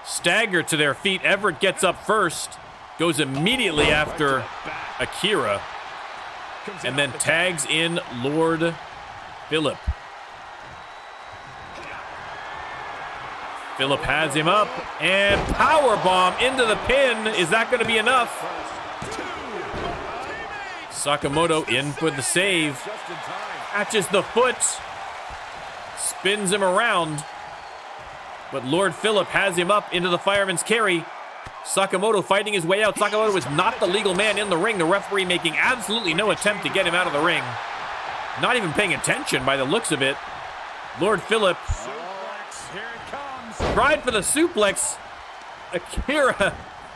stagger to their feet. Everett gets up first, goes immediately after Akira, and then tags in Lord Phillip. Phillip has him up, and powerbomb into the pin. Is that going to be enough? Sakamoto in for the save. Catches the foot. Spins him around. But Lord Phillip has him up into the fireman's carry. Sakamoto fighting his way out. Sakamoto is not the legal man in the ring. The referee making absolutely no attempt to get him out of the ring. Not even paying attention by the looks of it. Lord Phillip tried for the suplex. Akira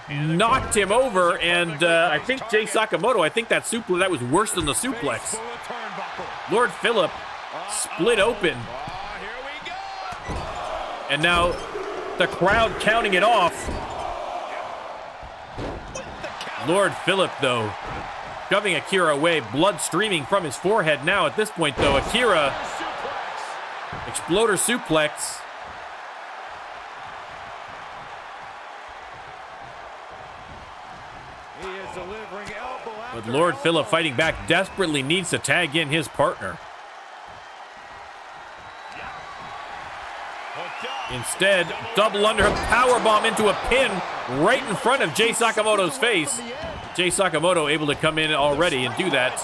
knocked him over, and I think Jay Sakamoto, I think that was worse than the suplex. Lord Phillip split open. And now the crowd counting it off. Lord Phillip, though, shoving Akira away, blood streaming from his forehead now. At this point, though, Akira, exploder suplex. But Lord Phillip fighting back desperately needs to tag in his partner. Instead, double underhook powerbomb into a pin right in front of Jay Sakamoto's face. Jay Sakamoto able to come in already and do that.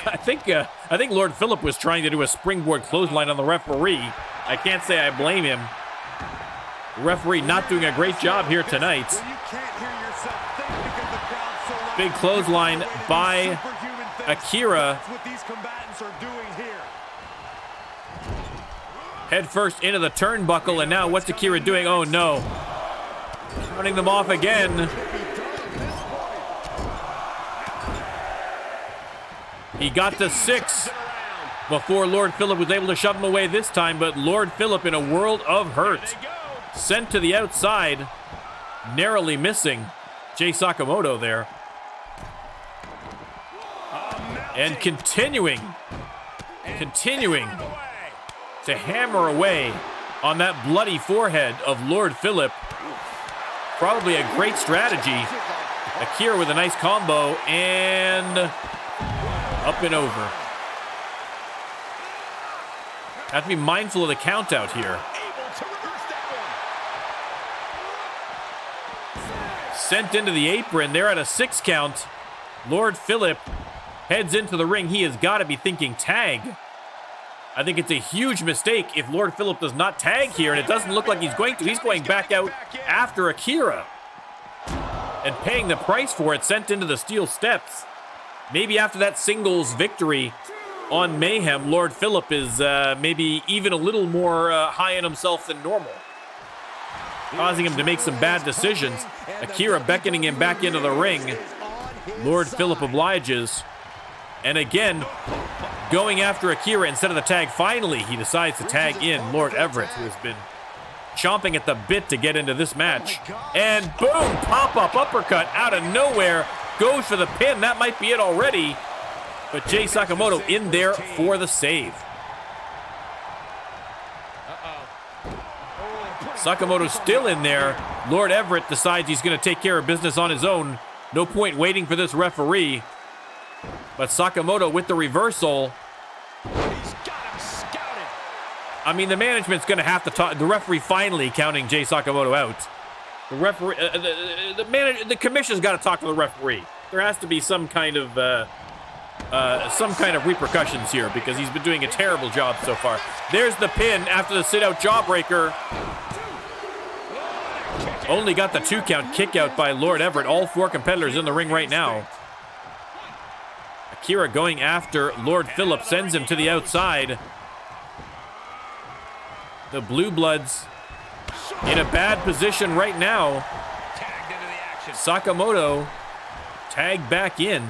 I think Lord Phillip was trying to do a springboard clothesline on the referee. I can't say I blame him. The referee not doing a great job here tonight. Big clothesline by Akira. Head first into the turnbuckle, and now what's Akira doing? Oh no. Counting them off again. He got to 6 before Lord Phillip was able to shove him away this time, but Lord Phillip in a world of hurt. Sent to the outside, narrowly missing Jay Sakamoto there. And continuing to hammer away on that bloody forehead of Lord Phillip. Probably a great strategy. Akira with a nice combo, and up and over. Have to be mindful of the count out here. Sent into the apron. They're at a 6 count. Lord Phillip heads into the ring. He has got to be thinking tag. I think it's a huge mistake if Lord Phillip does not tag here, and it doesn't look like he's going to. He's going back out after Akira and paying the price for it, sent into the steel steps. Maybe after that singles victory on Mayhem, Lord Phillip is maybe even a little more high on himself than normal, causing him to make some bad decisions. Akira beckoning him back into the ring. Lord Phillip obliges. And again, going after Akira instead of the tag. Finally, he decides to tag in Lord Everett, who has been chomping at the bit to get into this match. And boom, pop-up uppercut out of nowhere. Goes for the pin. That might be it already. But Jay Sakamoto in there for the save. Sakamoto's still in there. Lord Everett decides he's going to take care of business on his own. No point waiting for this referee. But Sakamoto with the reversal. I mean, the management's going to have to talk. The referee finally counting Jay Sakamoto out. The referee, the commission's got to talk to the referee. There has to be some kind of repercussions here because he's been doing a terrible job so far. There's the pin after the sit-out jawbreaker. Only got the 2 count kick out by Lord Everett. All 4 competitors in the ring right now. Akira going after Lord Phillip, sends him to the outside. The Blue Bloods in a bad position right now. Sakamoto tagged back in.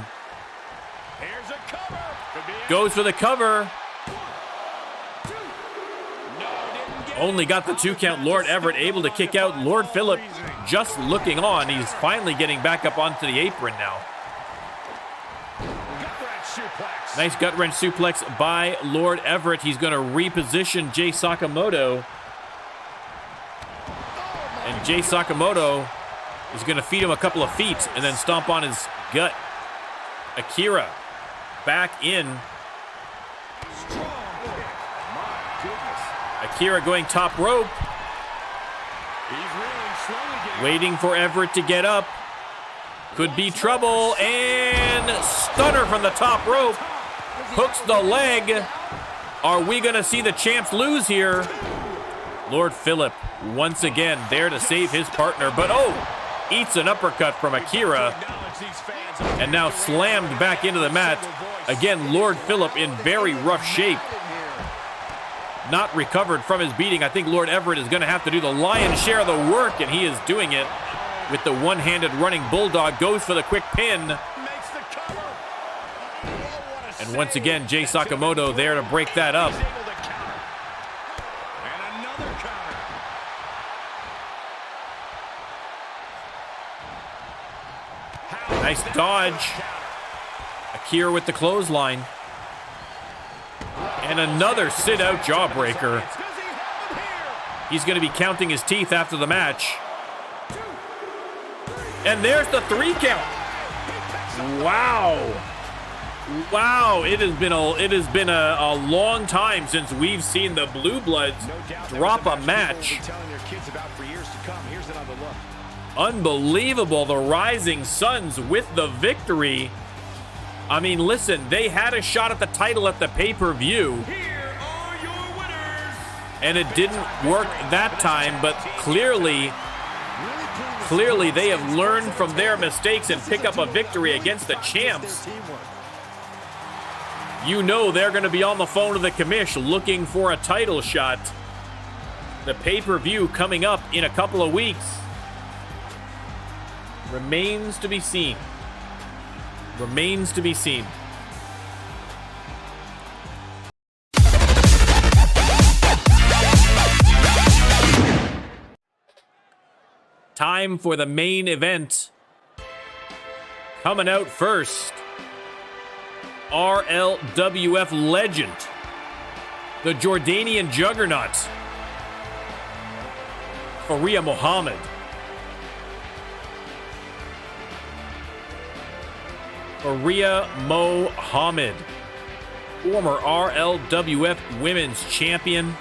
Goes for the cover. Only got the 2 count. Lord Everett able to kick out. Lord Phillip just looking on. He's finally getting back up onto the apron now. Nice gut wrench suplex by Lord Everett. He's going to reposition Jay Sakamoto. And Jay Sakamoto is going to feed him a couple of feet and then stomp on his gut. Akira back in. Akira going top rope. Waiting for Everett to get up. Could be trouble. And stunner from the top rope. Hooks the leg. Are we going to see the champs lose here? Lord Phillip once again there to save his partner. But eats an uppercut from Akira. And now slammed back into the mat. Again, Lord Phillip in very rough shape. Not recovered from his beating. I think Lord Everett is going to have to do the lion's share of the work, and he is doing it with the one-handed running bulldog. Goes for the quick pin. And once again, Jay Sakamoto there to break that up. Nice dodge. Akira with the clothesline. And another sit-out jawbreaker. He's going to be counting his teeth after the match. And there's the 3 count. Wow. Wow, it has been a long time since we've seen the Blue Bloods drop a match. Unbelievable, the Rising Suns with the victory. I mean, listen, they had a shot at the title at the pay-per-view. Here are your winners. And it didn't work that time, but clearly they have learned from their mistakes and pick up a victory against the champs. You know they're going to be on the phone to the commish looking for a title shot. The pay-per-view coming up in a couple of weeks. Remains to be seen. Remains to be seen. Time for the main event. Coming out first, RLWF legend, the Jordanian juggernaut, Faria Mohammad. Faria Mohammad, former RLWF Women's Champion.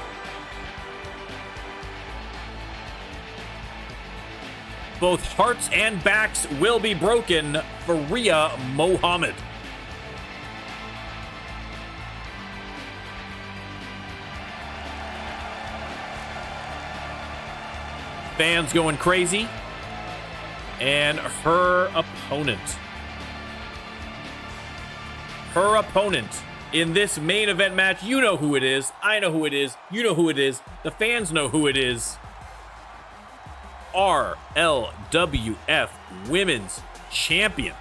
Both hearts and backs will be broken. Faria Mohammad. Fans going crazy. And her opponent. Her opponent in this main event match. You know who it is. I know who it is. You know who it is. The fans know who it is. RLWF Women's Champion.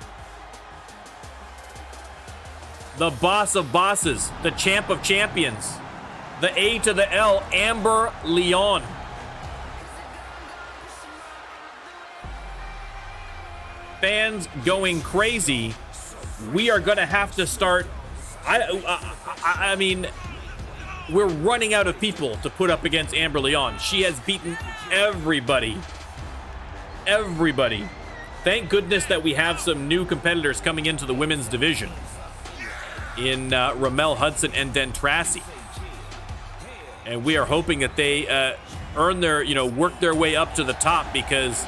The boss of bosses. The champ of champions. The A to the L, Amber Leon. fans going crazy, we are going to have to start. I mean, we're running out of people to put up against Amber Leon. She has beaten everybody. Everybody. Thank goodness that we have some new competitors coming into the women's division in Ramel Hudson and Dentrassi. And we are hoping that they earn their, work their way up to the top, because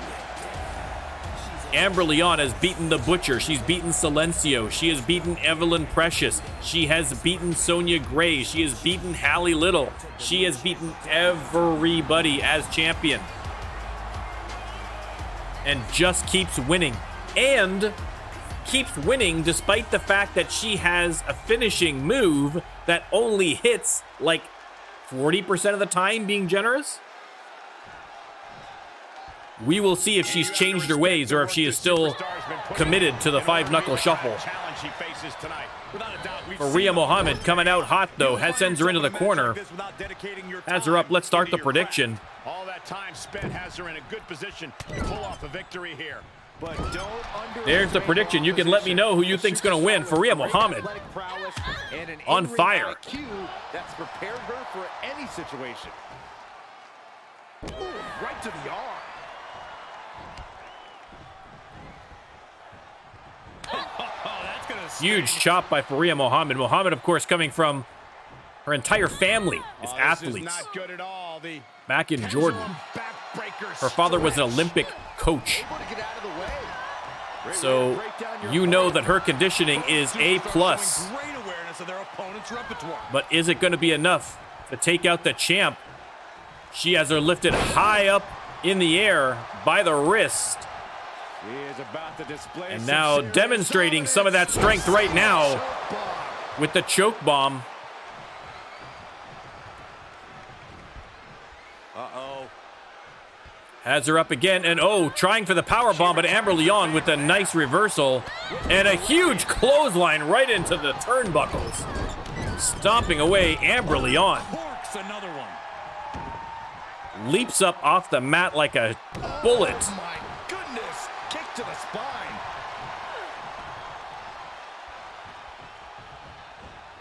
Amber Leon has beaten The Butcher. She's beaten Silencio. She has beaten Evelyn Precious. She has beaten Sonia Gray. She has beaten Hallie Little. She has beaten everybody as champion. And just keeps winning. And keeps winning despite the fact that she has a finishing move that only hits like 40% of the time, being generous. We will see if she's changed her ways or if she is still committed to the five-knuckle shuffle. Faria Mohammad coming out hot, though. Sends her into the corner. Has her up. Let's start the prediction. All that time spent has her in a good position to pull off a victory here. But there's the prediction. You can let me know who you think's going to win. Faria Mohammad on fire. That's prepared her for any situation. Ooh, right to the arm. Huge chop by Faria Mohammad. Mohammad, of course, coming from her entire family is athletes. Back in Jordan. Her father was an Olympic coach. So you know that her conditioning is A+. But is it going to be enough to take out the champ? She has her lifted high up in the air by the wrist. And now demonstrating some of that strength right now with the choke bomb. Has her up again, and trying for the power bomb, but Amber Leon with a nice reversal and a huge clothesline right into the turnbuckles. Stomping away Amber Leon. Leaps up off the mat like a bullet. Oh my goodness, kick to the spine.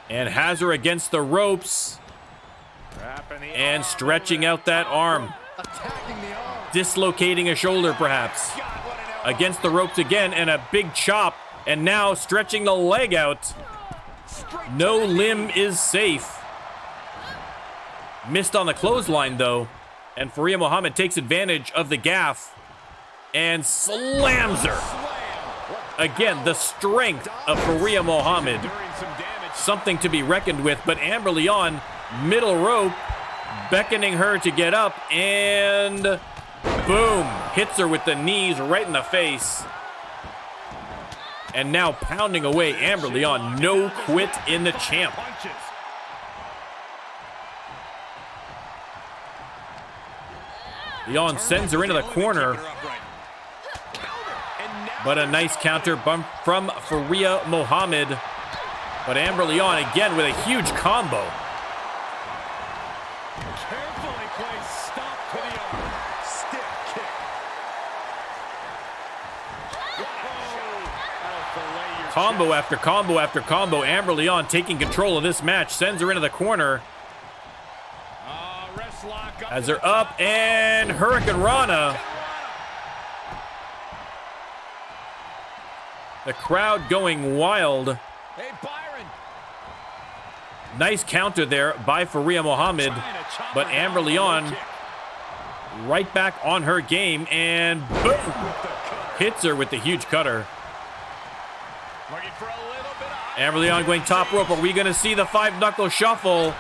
And has her against the ropes. And stretching out that arm. Dislocating a shoulder, perhaps. Against the ropes again, and a big chop. And now stretching the leg out. No limb is safe. Missed on the clothesline, though. And Faria Mohammad takes advantage of the gaff and slams her. Again, the strength of Faria Mohammad. Something to be reckoned with, but Amber Leon, middle rope, beckoning her to get up, and boom, hits her with the knees right in the face. And now pounding away Amber Leon, no quit in the champ. Leon sends her into the corner, but a nice counter bump from Faria Mohammad. But Amber Leon again with a huge combo. Carefully placed stop to the arm. Stiff kick. Combo after combo after combo. Amber Leon taking control of this match. Sends her into the corner. Has her up, and Hurricane Rana. The crowd going wild. Hey, Byron. Nice counter there by Faria Mohammad, but Amber Leon right back on her game, and boom, hits her with the huge cutter. Amber Leon going top rope. Are we going to see the five-knuckle shuffle?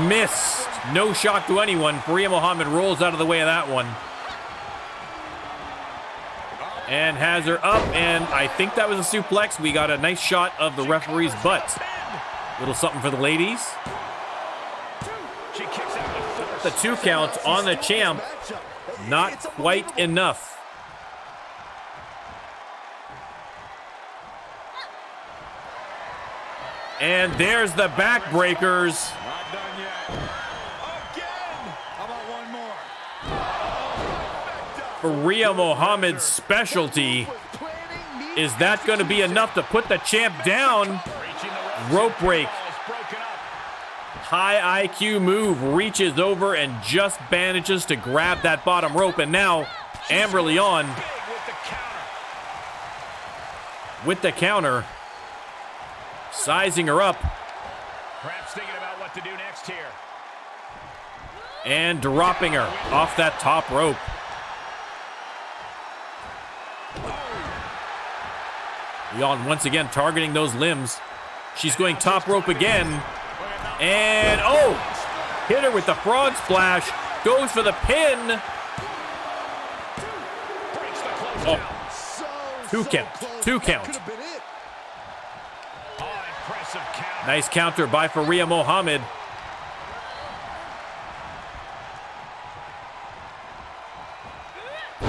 Missed. No shock to anyone. Faria Mohammad rolls out of the way of that one. And has her up, and I think that was a suplex. We got a nice shot of the referee's butt. Little something for the ladies. The 2 count on the champ. Not quite enough. And there's the backbreakers. Not done yet. Again. How about one more? Faria Mohammad's specialty. Is that going to be enough to put the champ down? Rope break. High IQ move, reaches over and just manages to grab that bottom rope. And now Amber Leon with the counter, sizing her up. Perhaps thinking about what to do next here. And dropping her off that top rope. Leon once again targeting those limbs. She's going top rope again. And, oh, hit her with the frog splash. Goes for the pin. Oh, two count. Two count. Nice counter by Faria Mohammad.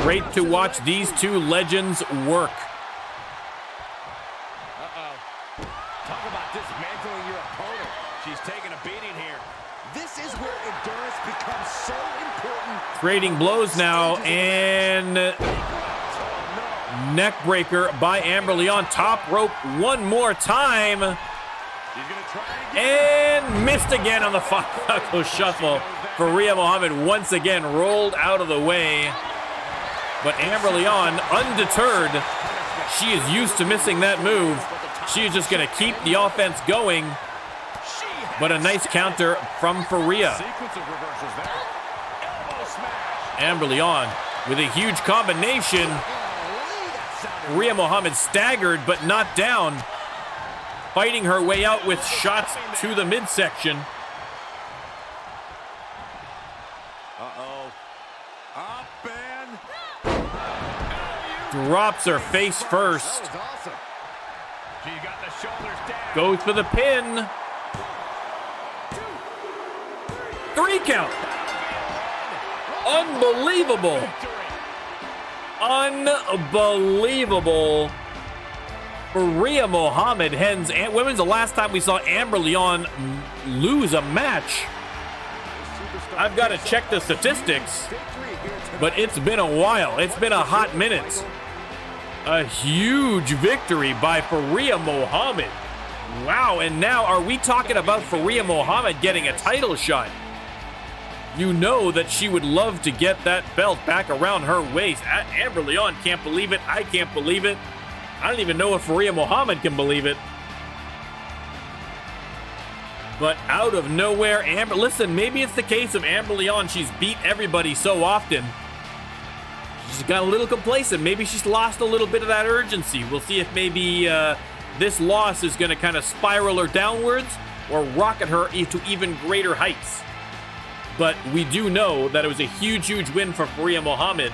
Great to watch these two legends work. Talk about dismantling your opponent. She's taking a beating here. This is where endurance becomes so important. Trading blows now, and neck breaker by Amber Leon. Top rope one more time. And missed again on the Knuckle Shuffle. Faria Mohammad once again rolled out of the way. But Amber Leon, undeterred, she is used to missing that move. She is just going to keep the offense going. But a nice counter from Faria. Amber Leon with a huge combination. Faria Mohammad staggered but not down. Fighting her way out with shots to the midsection. Up and Drops her face first. awesome. She got the shoulders down. Goes for the pin. 3 count. Unbelievable. Unbelievable. Faria Mohammad hens. When was the last time we saw Amber Leon lose a match? I've got to check the statistics, but it's been a while. It's been a hot minute. A huge victory by Faria Mohammad. Wow, and now are we talking about Faria Mohammad getting a title shot? You know that she would love to get that belt back around her waist. Amber Leon can't believe it. I can't believe it. I don't even know if Faria Mohammad can believe it. But out of nowhere, Amber, listen, maybe it's the case of Amber Leon. She's beat everybody so often. She's got a little complacent. Maybe she's lost a little bit of that urgency. We'll see if maybe this loss is going to kind of spiral her downwards or rocket her into even greater heights. But we do know that it was a huge, huge win for Faria Mohammad,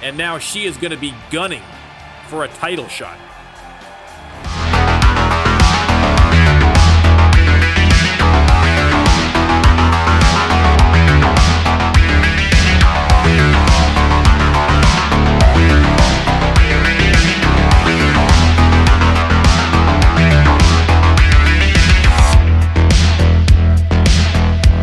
and now she is going to be gunning for a title shot.